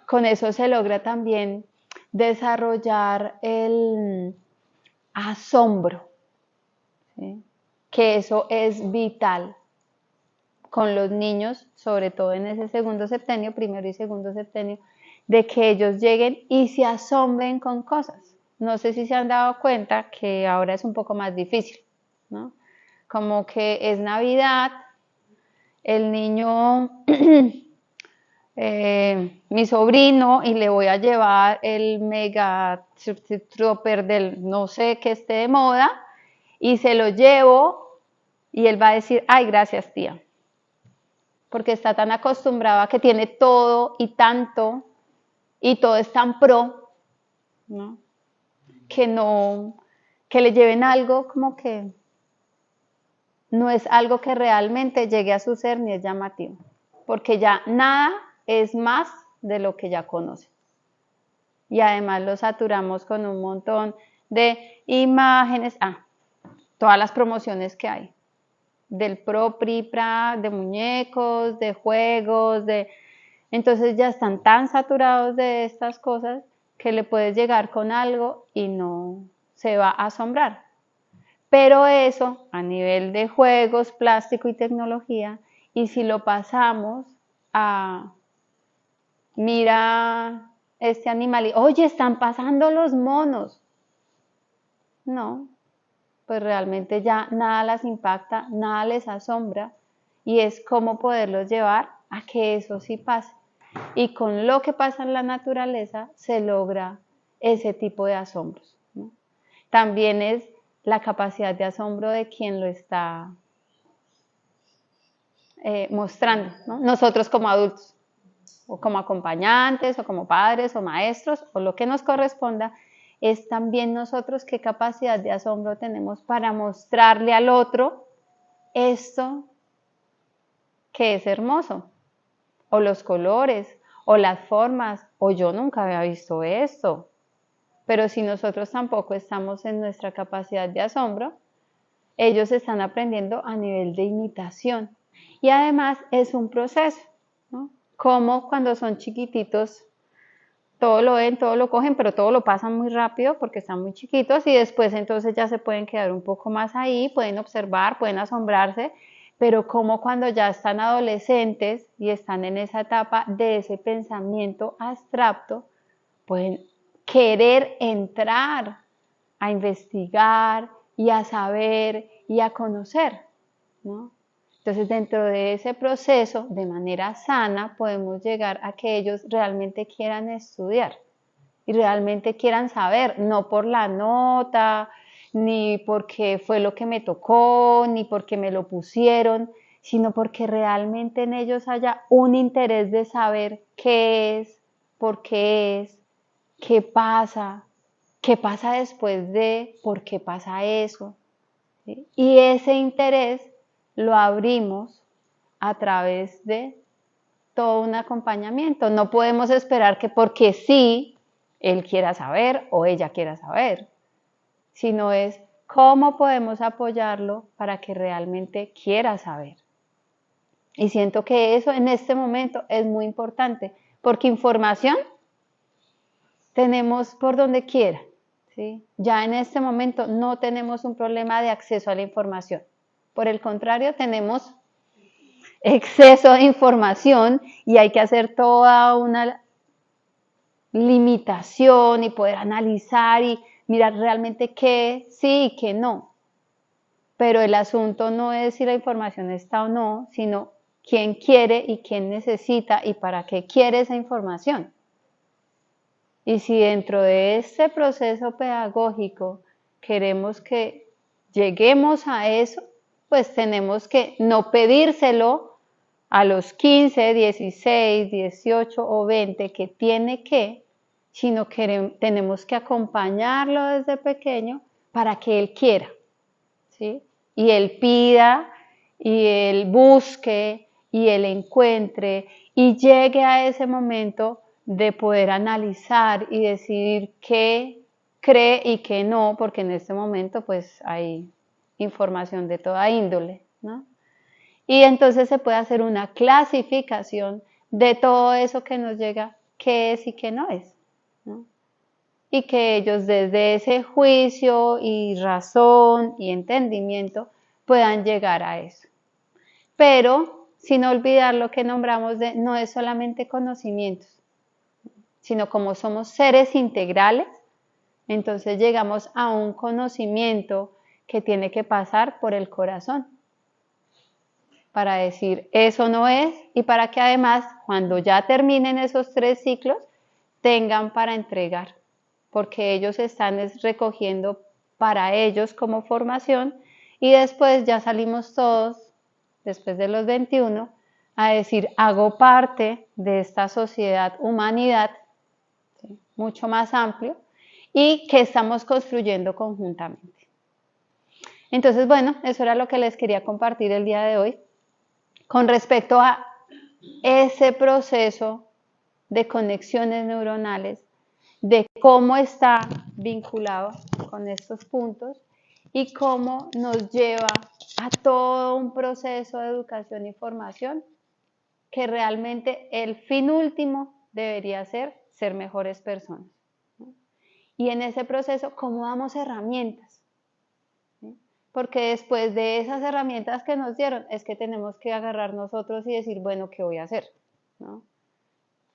Con eso se logra también desarrollar el asombro, ¿sí? Que eso es vital con los niños, sobre todo en ese segundo septenio, primero y segundo septenio, de que ellos lleguen y se asombren con cosas. No sé si se han dado cuenta que ahora es un poco más difícil, ¿no? Como que es Navidad, el niño, mi sobrino, y le voy a llevar el mega tropper del no sé qué esté de moda, y se lo llevo, y él va a decir, ay, gracias tía, porque está tan acostumbrado a que tiene todo y tanto, y todo es tan pro, ¿no? Que le lleven algo como que no es algo que realmente llegue a su ser ni es llamativo, porque ya nada es más de lo que ya conoce. Y además lo saturamos con un montón de imágenes, todas las promociones que hay, del Pro, Pripra, de muñecos, de juegos, entonces ya están tan saturados de estas cosas que le puedes llegar con algo y no se va a asombrar. Pero eso a nivel de juegos, plástico y tecnología, y si lo pasamos a, mira este animal y, oye, están pasando los monos. No, pues realmente ya nada las impacta, nada les asombra, y es cómo poderlos llevar a que eso sí pase. Y con lo que pasa en la naturaleza se logra ese tipo de asombros, ¿no? También es la capacidad de asombro de quien lo está mostrando, ¿no? Nosotros como adultos, o como acompañantes, o como padres, o maestros, o lo que nos corresponda, es también nosotros qué capacidad de asombro tenemos para mostrarle al otro esto que es hermoso, o los colores, o las formas, o yo nunca había visto esto. Pero si nosotros tampoco estamos en nuestra capacidad de asombro, ellos están aprendiendo a nivel de imitación. Y además es un proceso, ¿no? Como cuando son chiquititos, todo lo ven, todo lo cogen, pero todo lo pasan muy rápido porque están muy chiquitos, y después entonces ya se pueden quedar un poco más ahí, pueden observar, pueden asombrarse, pero como cuando ya están adolescentes y están en esa etapa de ese pensamiento abstracto, pueden querer entrar a investigar y a saber y a conocer, ¿no? Entonces, dentro de ese proceso, de manera sana, podemos llegar a que ellos realmente quieran estudiar y realmente quieran saber, no por la nota, ni porque fue lo que me tocó, ni porque me lo pusieron, sino porque realmente en ellos haya un interés de saber qué es, por qué es, qué pasa después de, por qué pasa eso, ¿sí? Y ese interés lo abrimos a través de todo un acompañamiento. No podemos esperar que porque sí, él quiera saber o ella quiera saber, sino es cómo podemos apoyarlo para que realmente quiera saber. Y siento que eso en este momento es muy importante, porque información tenemos por donde quiera, ¿sí? Ya en este momento no tenemos un problema de acceso a la información. Por el contrario, tenemos exceso de información y hay que hacer toda una limitación y poder analizar y mirar realmente qué sí y qué no. Pero el asunto no es si la información está o no, sino quién quiere y quién necesita y para qué quiere esa información. Y si dentro de este proceso pedagógico queremos que lleguemos a eso, pues tenemos que no pedírselo a los 15, 16, 18 o 20 que tiene que, sino que tenemos que acompañarlo desde pequeño para que él quiera, ¿sí? Y él pida, y él busque, y él encuentre, y llegue a ese momento de poder analizar y decidir qué cree y qué no, porque en este momento pues hay información de toda índole, ¿no? Y entonces se puede hacer una clasificación de todo eso que nos llega, qué es y qué no es, ¿no? Y que ellos desde ese juicio y razón y entendimiento puedan llegar a eso. Pero sin olvidar lo que nombramos de no es solamente conocimientos, sino como somos seres integrales, entonces llegamos a un conocimiento que tiene que pasar por el corazón para decir eso no es y para que además cuando ya terminen esos 3 ciclos tengan para entregar, porque ellos están recogiendo para ellos como formación y después ya salimos todos, después de los 21, a decir hago parte de esta sociedad, humanidad, ¿sí? Mucho más amplio y que estamos construyendo conjuntamente. Entonces, bueno, eso era lo que les quería compartir el día de hoy con respecto a ese proceso de conexiones neuronales, de cómo está vinculado con estos puntos y cómo nos lleva a todo un proceso de educación y formación que realmente el fin último debería ser mejores personas, ¿no? Y en ese proceso, ¿cómo damos herramientas? ¿Sí? Porque después de esas herramientas que nos dieron, es que tenemos que agarrar nosotros y decir, bueno, ¿qué voy a hacer? ¿No?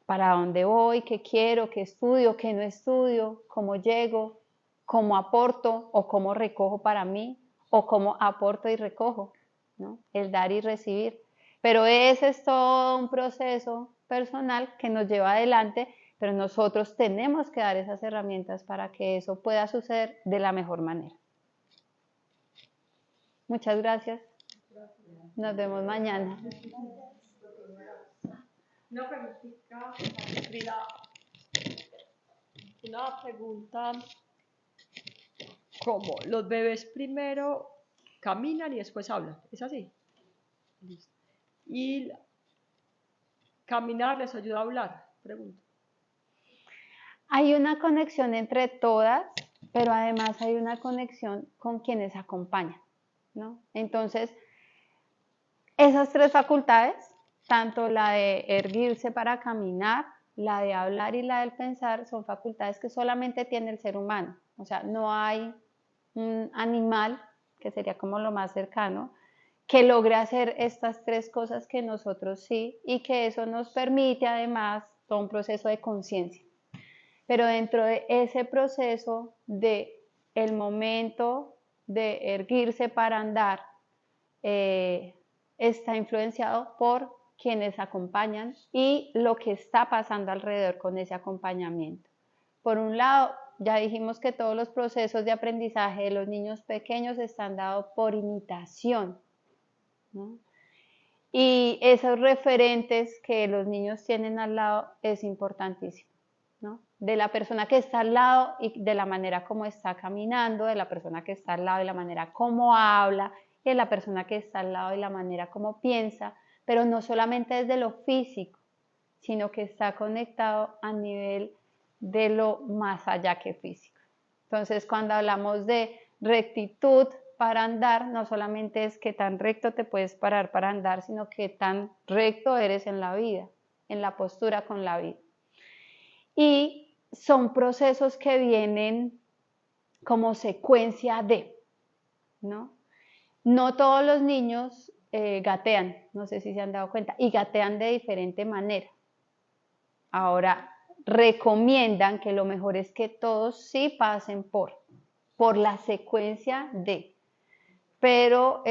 ¿Para dónde voy? ¿Qué quiero? ¿Qué estudio? ¿Qué no estudio? ¿Cómo llego? ¿Cómo aporto? ¿O cómo recojo para mí? ¿O cómo aporto y recojo? ¿No? El dar y recibir. Pero ese es todo un proceso personal que nos lleva adelante, pero nosotros tenemos que dar esas herramientas para que eso pueda suceder de la mejor manera. Muchas gracias. Nos vemos mañana. Una preguntita, Frida. Una pregunta, ¿cómo? Los bebés primero caminan y después hablan, ¿es así? Listo. Y caminar les ayuda a hablar, pregunto. Hay una conexión entre todas, pero además hay una conexión con quienes acompañan, ¿no? Entonces, esas 3 facultades, tanto la de erguirse para caminar, la de hablar y la del pensar, son facultades que solamente tiene el ser humano. O sea, no hay un animal, que sería como lo más cercano, que logre hacer estas 3 cosas que nosotros sí, y que eso nos permite además todo un proceso de conciencia. Pero dentro de ese proceso de el momento de erguirse para andar, está influenciado por quienes acompañan y lo que está pasando alrededor con ese acompañamiento. Por un lado, ya dijimos que todos los procesos de aprendizaje de los niños pequeños están dados por imitación, ¿no? Y esos referentes que los niños tienen al lado es importantísimo, ¿no? De la persona que está al lado y de la manera como está caminando, de la persona que está al lado y la manera como habla, y de la persona que está al lado y la manera como piensa, pero no solamente desde lo físico, sino que está conectado a nivel de lo más allá que físico. Entonces, cuando hablamos de rectitud para andar, no solamente es que tan recto te puedes parar para andar, sino que tan recto eres en la vida, en la postura con la vida. Y son procesos que vienen como secuencia de, ¿no? No todos los niños gatean, no sé si se han dado cuenta, y gatean de diferente manera. Ahora, recomiendan que lo mejor es que todos sí pasen por la secuencia de. Pero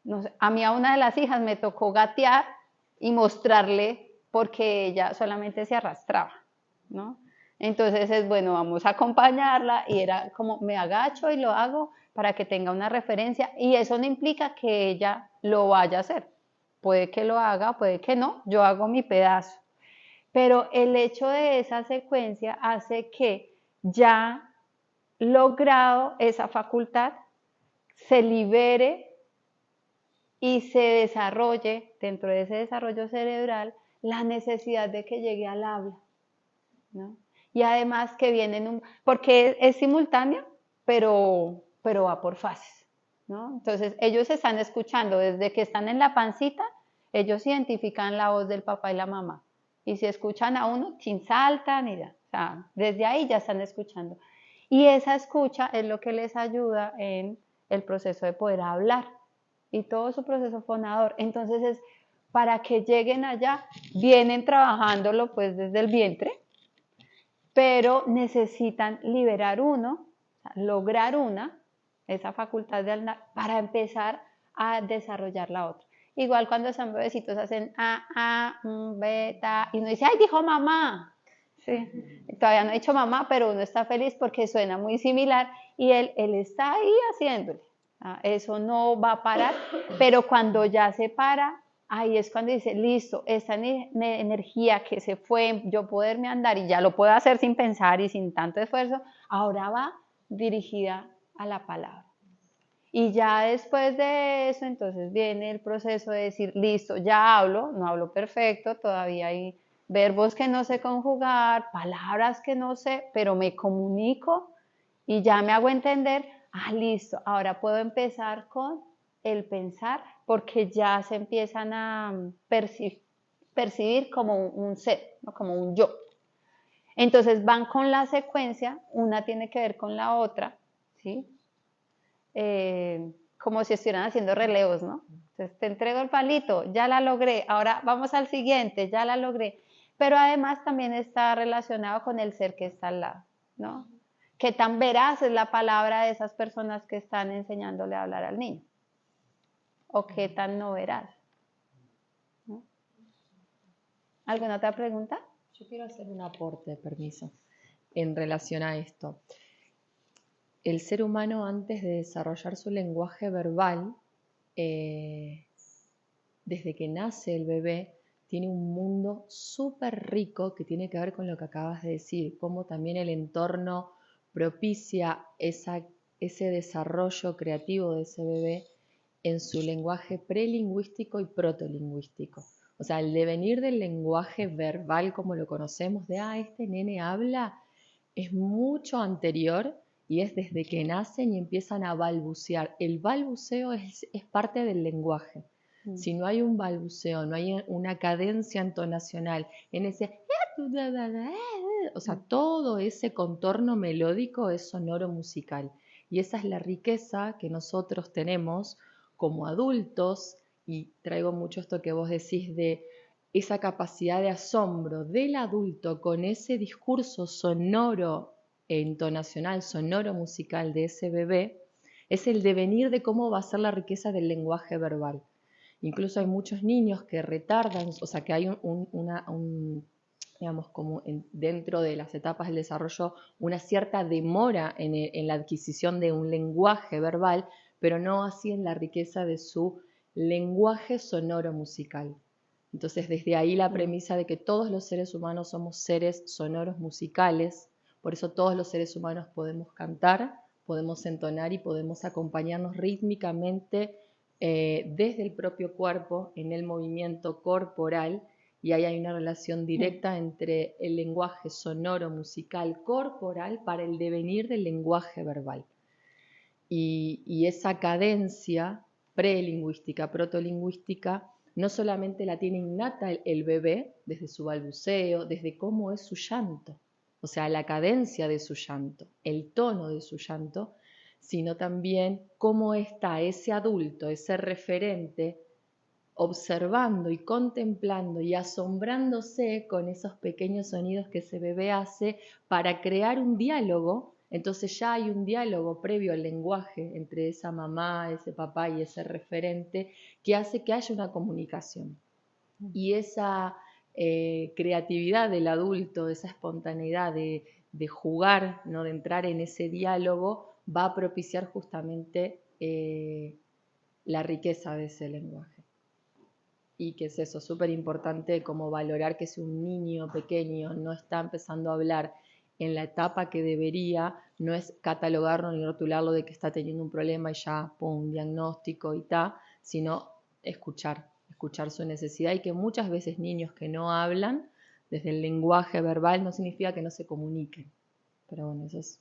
no sé, a mí a una de las hijas me tocó gatear y mostrarle porque ella solamente se arrastraba, ¿no? Entonces es bueno, vamos a acompañarla y era como me agacho y lo hago, para que tenga una referencia, y eso no implica que ella lo vaya a hacer. Puede que lo haga, puede que no, yo hago mi pedazo. Pero el hecho de esa secuencia hace que ya logrado esa facultad se libere y se desarrolle dentro de ese desarrollo cerebral la necesidad de que llegue al habla, ¿no? Y además que vienen, porque es simultáneo, pero va por fases, ¿no? Entonces ellos están escuchando desde que están en la pancita, ellos identifican la voz del papá y la mamá. Y si escuchan a uno, saltan y ya. O sea, desde ahí ya están escuchando. Y esa escucha es lo que les ayuda en el proceso de poder hablar y todo su proceso fonador. Entonces es para que lleguen allá, vienen trabajándolo pues desde el vientre, pero necesitan liberar uno, lograr esa facultad de hablar para empezar a desarrollar la otra. Igual cuando son bebecitos hacen beta, y uno dice, ¡ay, dijo mamá! Sí, todavía no ha dicho mamá, pero uno está feliz porque suena muy similar y él está ahí haciéndole. Eso no va a parar, pero cuando ya se para, ahí es cuando dice, listo, esta energía que se fue, yo poderme andar y ya lo puedo hacer sin pensar y sin tanto esfuerzo, ahora va dirigida a la palabra. Y ya después de eso, entonces viene el proceso de decir, listo, ya hablo, no hablo perfecto, todavía hay verbos que no sé conjugar, palabras que no sé, pero me comunico y ya me hago entender, listo, ahora puedo empezar con el pensar, porque ya se empiezan a percibir como un ser, ¿no? Como un yo. Entonces van con la secuencia, una tiene que ver con la otra, ¿sí? Como si estuvieran haciendo relevos, ¿no? Entonces te entrego el palito, ya la logré, ahora vamos al siguiente, ya la logré. Pero además también está relacionado con el ser que está al lado, ¿no? ¿Qué tan veraz es la palabra de esas personas que están enseñándole a hablar al niño? ¿O qué tan no veraz? ¿No? ¿Alguna otra pregunta? Yo quiero hacer un aporte, permiso, en relación a esto. El ser humano, antes de desarrollar su lenguaje verbal, desde que nace el bebé, tiene un mundo súper rico que tiene que ver con lo que acabas de decir, cómo también el entorno propicia ese desarrollo creativo de ese bebé en su lenguaje prelingüístico y protolingüístico. O sea, el devenir del lenguaje verbal como lo conocemos, de este nene habla, es mucho anterior y es desde que nacen y empiezan a balbucear. El balbuceo es parte del lenguaje. Si no hay un balbuceo, no hay una cadencia entonacional, en ese... O sea, todo ese contorno melódico es sonoro musical. Y esa es la riqueza que nosotros tenemos como adultos, y traigo mucho esto que vos decís de esa capacidad de asombro del adulto con ese discurso sonoro e entonacional, sonoro musical de ese bebé, es el devenir de cómo va a ser la riqueza del lenguaje verbal. Incluso hay muchos niños que retardan, o sea, que hay digamos, como dentro de las etapas del desarrollo, una cierta demora en la adquisición de un lenguaje verbal, pero no así en la riqueza de su lenguaje sonoro musical. Entonces, desde ahí la premisa de que todos los seres humanos somos seres sonoros musicales, por eso todos los seres humanos podemos cantar, podemos entonar y podemos acompañarnos rítmicamente desde el propio cuerpo, en el movimiento corporal, y ahí hay una relación directa entre el lenguaje sonoro musical corporal para el devenir del lenguaje verbal. Y esa cadencia prelingüística, protolingüística, no solamente la tiene innata el bebé, desde su balbuceo, desde cómo es su llanto, o sea, la cadencia de su llanto, el tono de su llanto, sino también cómo está ese adulto, ese referente, observando y contemplando y asombrándose con esos pequeños sonidos que ese bebé hace para crear un diálogo. Entonces ya hay un diálogo previo al lenguaje entre esa mamá, ese papá y ese referente que hace que haya una comunicación. Y esa creatividad del adulto, esa espontaneidad de jugar, ¿no? De entrar en ese diálogo, va a propiciar justamente la riqueza de ese lenguaje. Y que es eso, súper importante como valorar que si un niño pequeño no está empezando a hablar en la etapa que debería, no es catalogarlo ni rotularlo de que está teniendo un problema y ya, pum, diagnóstico y tal, sino escuchar su necesidad, y que muchas veces niños que no hablan desde el lenguaje verbal no significa que no se comuniquen. Pero bueno, eso es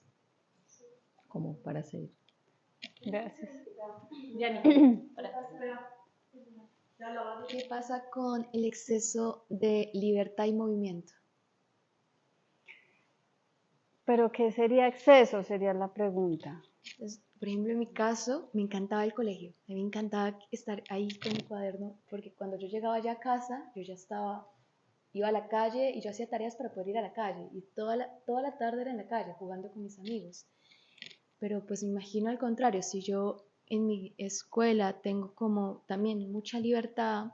como para seguir. Gracias. ¿Qué pasa con el exceso de libertad y movimiento? ¿Pero qué sería exceso? Sería la pregunta. Entonces, por ejemplo, en mi caso, me encantaba el colegio. A mí me encantaba estar ahí con mi cuaderno, porque cuando yo llegaba ya a casa, yo ya iba a la calle y yo hacía tareas para poder ir a la calle. Y toda la tarde era en la calle, jugando con mis amigos. Pero pues me imagino al contrario, si yo en mi escuela tengo como también mucha libertad,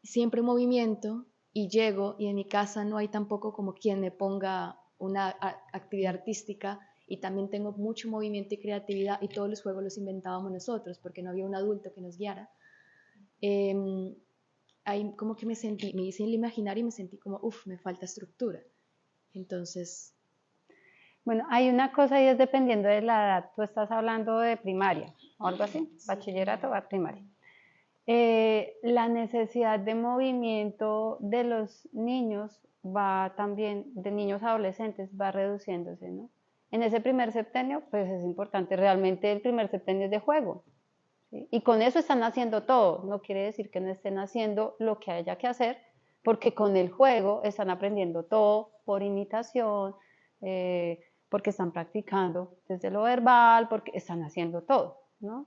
siempre movimiento, y llego y en mi casa no hay tampoco como quien me ponga una actividad artística, y también tengo mucho movimiento y creatividad y todos los juegos los inventábamos nosotros porque no había un adulto que nos guiara. Ahí como que me hice el imaginario y me sentí como, me falta estructura. Entonces... Bueno, hay una cosa y es dependiendo de la edad. Tú estás hablando de primaria o algo así, bachillerato o primaria. La necesidad de movimiento de los niños va también, de niños adolescentes, va reduciéndose, ¿no? En ese primer septenio, pues es importante, realmente el primer septenio es de juego, ¿sí? Y con eso están haciendo todo, no quiere decir que no estén haciendo lo que haya que hacer, porque con el juego están aprendiendo todo por imitación, porque están practicando desde lo verbal, porque están haciendo todo, ¿no?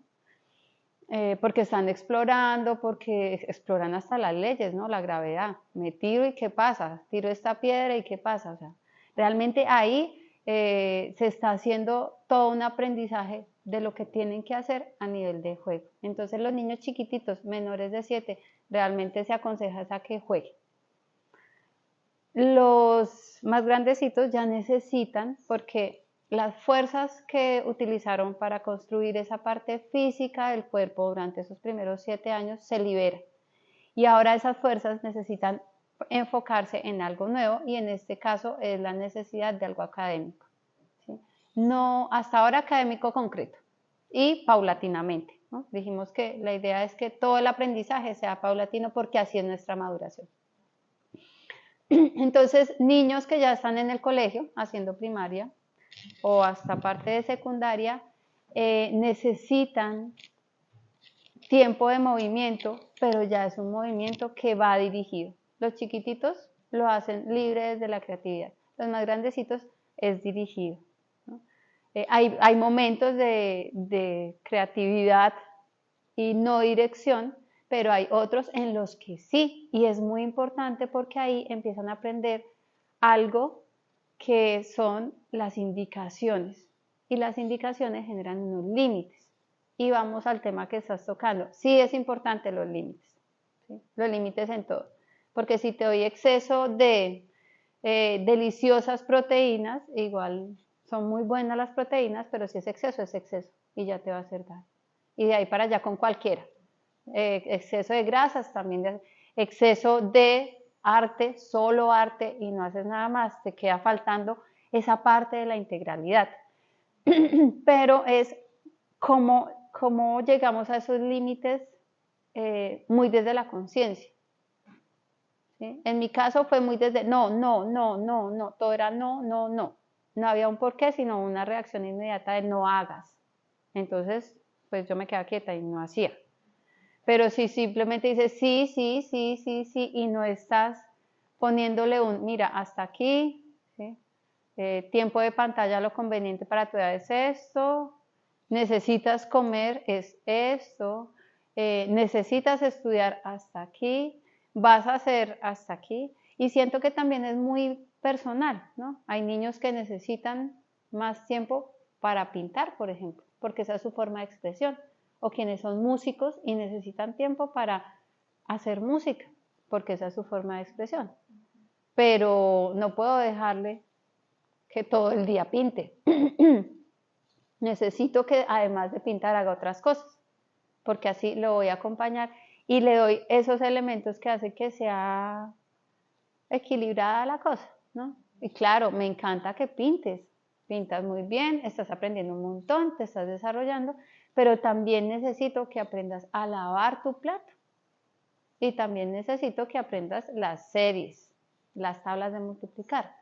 Porque están explorando, porque exploran hasta las leyes, ¿no? La gravedad. Me tiro y ¿qué pasa? Tiro esta piedra y ¿qué pasa? O sea, realmente ahí se está haciendo todo un aprendizaje de lo que tienen que hacer a nivel de juego. Entonces los niños chiquititos, menores de 7, realmente se aconseja a que jueguen. Los más grandecitos ya necesitan, porque las fuerzas que utilizaron para construir esa parte física del cuerpo durante esos primeros 7 años se liberan. Y ahora esas fuerzas necesitan enfocarse en algo nuevo, y en este caso es la necesidad de algo académico, ¿sí? No, hasta ahora académico concreto y paulatinamente, ¿no? Dijimos que la idea es que todo el aprendizaje sea paulatino, porque así es nuestra maduración. Entonces, niños que ya están en el colegio haciendo primaria o hasta parte de secundaria, necesitan tiempo de movimiento, pero ya es un movimiento que va dirigido. Los chiquititos lo hacen libre desde la creatividad, los más grandecitos es dirigido, ¿no? Hay momentos de creatividad y no dirección, pero hay otros en los que sí, y es muy importante porque ahí empiezan a aprender algo que son las indicaciones, y las indicaciones generan unos límites. Y vamos al tema que estás tocando. Sí es importante los límites, ¿sí? Los límites en todo, porque si te doy exceso de deliciosas proteínas, igual son muy buenas las proteínas, pero si es exceso y ya te va a hacer daño. Y de ahí para allá con cualquiera. Exceso de grasas, también exceso de arte, solo arte, y no haces nada más, te queda faltando esa parte de la integralidad. Pero es como llegamos a esos límites muy desde la conciencia, ¿sí? En mi caso fue muy desde no, todo era no. No había un porqué, sino una reacción inmediata de no hagas. Entonces, pues yo me quedaba quieta y no hacía. Pero si simplemente dices sí, y no estás poniéndole mira, hasta aquí, ¿sí? Tiempo de pantalla, lo conveniente para tu edad es esto, necesitas comer es esto, necesitas estudiar hasta aquí, vas a hacer hasta aquí, y siento que también es muy personal, ¿no? Hay niños que necesitan más tiempo para pintar, por ejemplo, porque esa es su forma de expresión, o quienes son músicos y necesitan tiempo para hacer música, porque esa es su forma de expresión. Pero no puedo dejarle que todo el día pinte. necesito que además de pintar haga otras cosas, porque así lo voy a acompañar y le doy esos elementos que hacen que sea equilibrada la cosa, ¿no? Y claro, me encanta que pintas muy bien, estás aprendiendo un montón, te estás desarrollando, pero también necesito que aprendas a lavar tu plato y también necesito que aprendas las series, las tablas de multiplicar.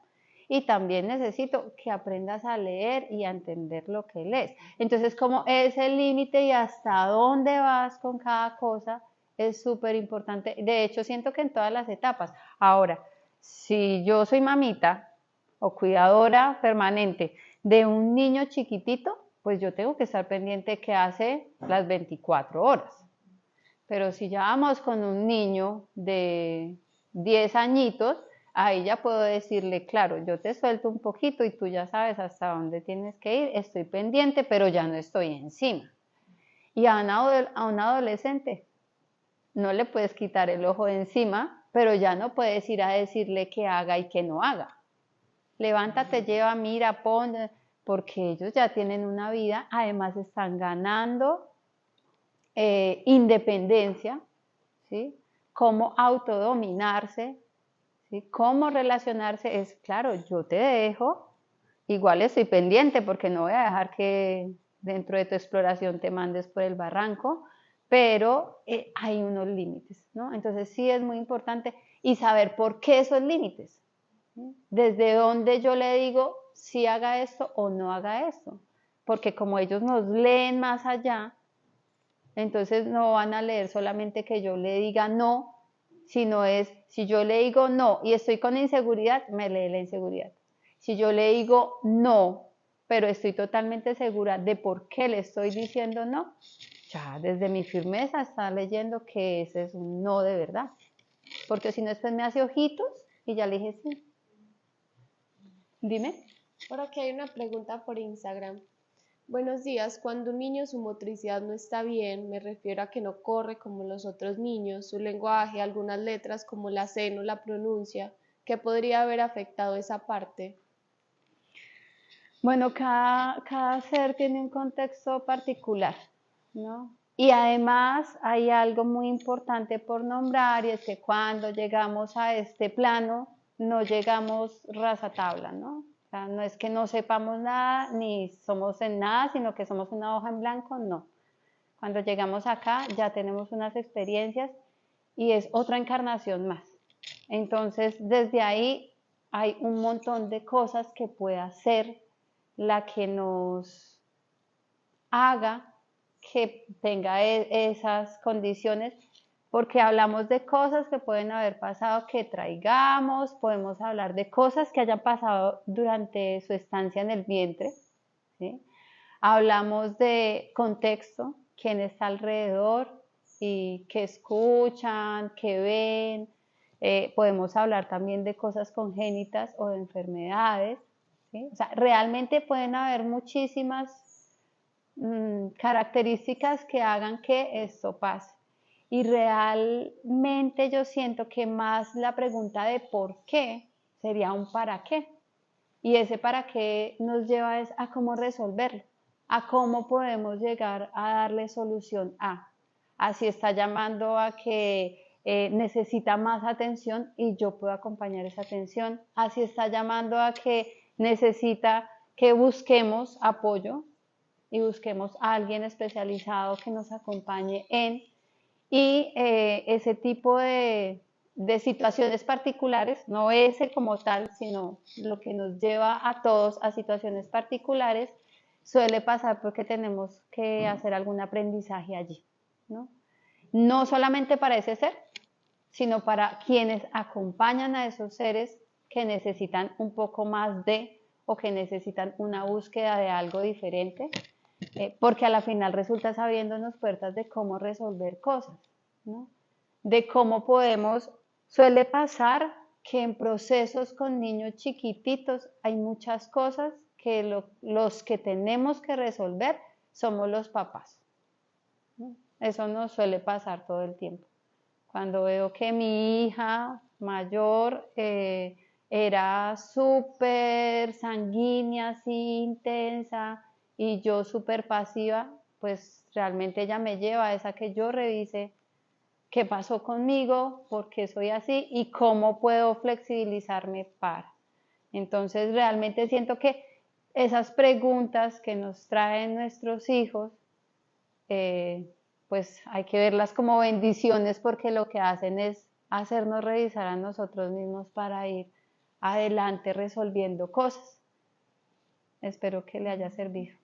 Y también necesito que aprendas a leer y a entender lo que lees. Entonces, como ese límite y hasta dónde vas con cada cosa es súper importante. De hecho, siento que en todas las etapas. Ahora, si yo soy mamita o cuidadora permanente de un niño chiquitito, pues yo tengo que estar pendiente que hace las 24 horas. Pero si ya vamos con un niño de 10 añitos, ahí ya puedo decirle, claro, yo te suelto un poquito y tú ya sabes hasta dónde tienes que ir, estoy pendiente, pero ya no estoy encima. Y a un adolescente no le puedes quitar el ojo de encima, pero ya no puedes ir a decirle que haga y que no haga. Levántate, lleva, mira, pon, porque ellos ya tienen una vida, además están ganando independencia, ¿sí? Cómo autodominarse, ¿sí? Cómo relacionarse, es claro, yo te dejo, igual estoy pendiente porque no voy a dejar que dentro de tu exploración te mandes por el barranco, pero hay unos límites, ¿no? Entonces sí es muy importante y saber por qué esos límites, ¿sí? Desde dónde yo le digo si haga esto o no haga esto, porque como ellos nos leen más allá, entonces no van a leer solamente que yo le diga no, sino es, si yo le digo no y estoy con inseguridad, me lee la inseguridad. Si yo le digo no, pero estoy totalmente segura de por qué le estoy diciendo no, ya desde mi firmeza está leyendo que ese es un no de verdad. Porque si no, después me hace ojitos y ya le dije sí. Dime. Por aquí hay una pregunta por Instagram. Buenos días, cuando un niño su motricidad no está bien, me refiero a que no corre como los otros niños, su lenguaje, algunas letras como la C no la pronuncia, ¿qué podría haber afectado esa parte? Bueno, cada ser tiene un contexto particular, ¿no? Y además hay algo muy importante por nombrar y es que cuando llegamos a este plano no llegamos rajatabla, ¿no? O sea, no es que no sepamos nada ni somos en nada, sino que somos una hoja en blanco, no. Cuando llegamos acá ya tenemos unas experiencias y es otra encarnación más. Entonces, desde ahí hay un montón de cosas que puede hacer la que nos haga que tenga esas condiciones, porque hablamos de cosas que pueden haber pasado que traigamos, podemos hablar de cosas que hayan pasado durante su estancia en el vientre, ¿sí? Hablamos de contexto, quién está alrededor y qué escuchan, qué ven. Podemos hablar también de cosas congénitas o de enfermedades, ¿sí? O sea, realmente pueden haber muchísimas características que hagan que esto pase. Y realmente yo siento que más la pregunta de por qué sería un para qué. Y ese para qué nos lleva es a cómo resolverlo, a cómo podemos llegar a darle solución a. Así está llamando a que necesita más atención y yo puedo acompañar esa atención. Así está llamando a que necesita que busquemos apoyo y busquemos a alguien especializado que nos acompañe en. Y ese tipo de situaciones particulares, no ese como tal, sino lo que nos lleva a todos a situaciones particulares, suele pasar porque tenemos que hacer algún aprendizaje allí, ¿no? No solamente para ese ser, sino para quienes acompañan a esos seres que necesitan un poco más de o que necesitan una búsqueda de algo diferente, porque a la final resulta abriéndonos puertas de cómo resolver cosas, ¿no? De cómo podemos, suele pasar que en procesos con niños chiquititos hay muchas cosas que los que tenemos que resolver somos los papás, ¿no? Eso nos suele pasar todo el tiempo. Cuando veo que mi hija mayor era súper sanguínea, así intensa, y yo súper pasiva, pues realmente ella me lleva a esa que yo revise qué pasó conmigo, por qué soy así y cómo puedo flexibilizarme para. Entonces realmente siento que esas preguntas que nos traen nuestros hijos, pues hay que verlas como bendiciones porque lo que hacen es hacernos revisar a nosotros mismos para ir adelante resolviendo cosas. Espero que le haya servido.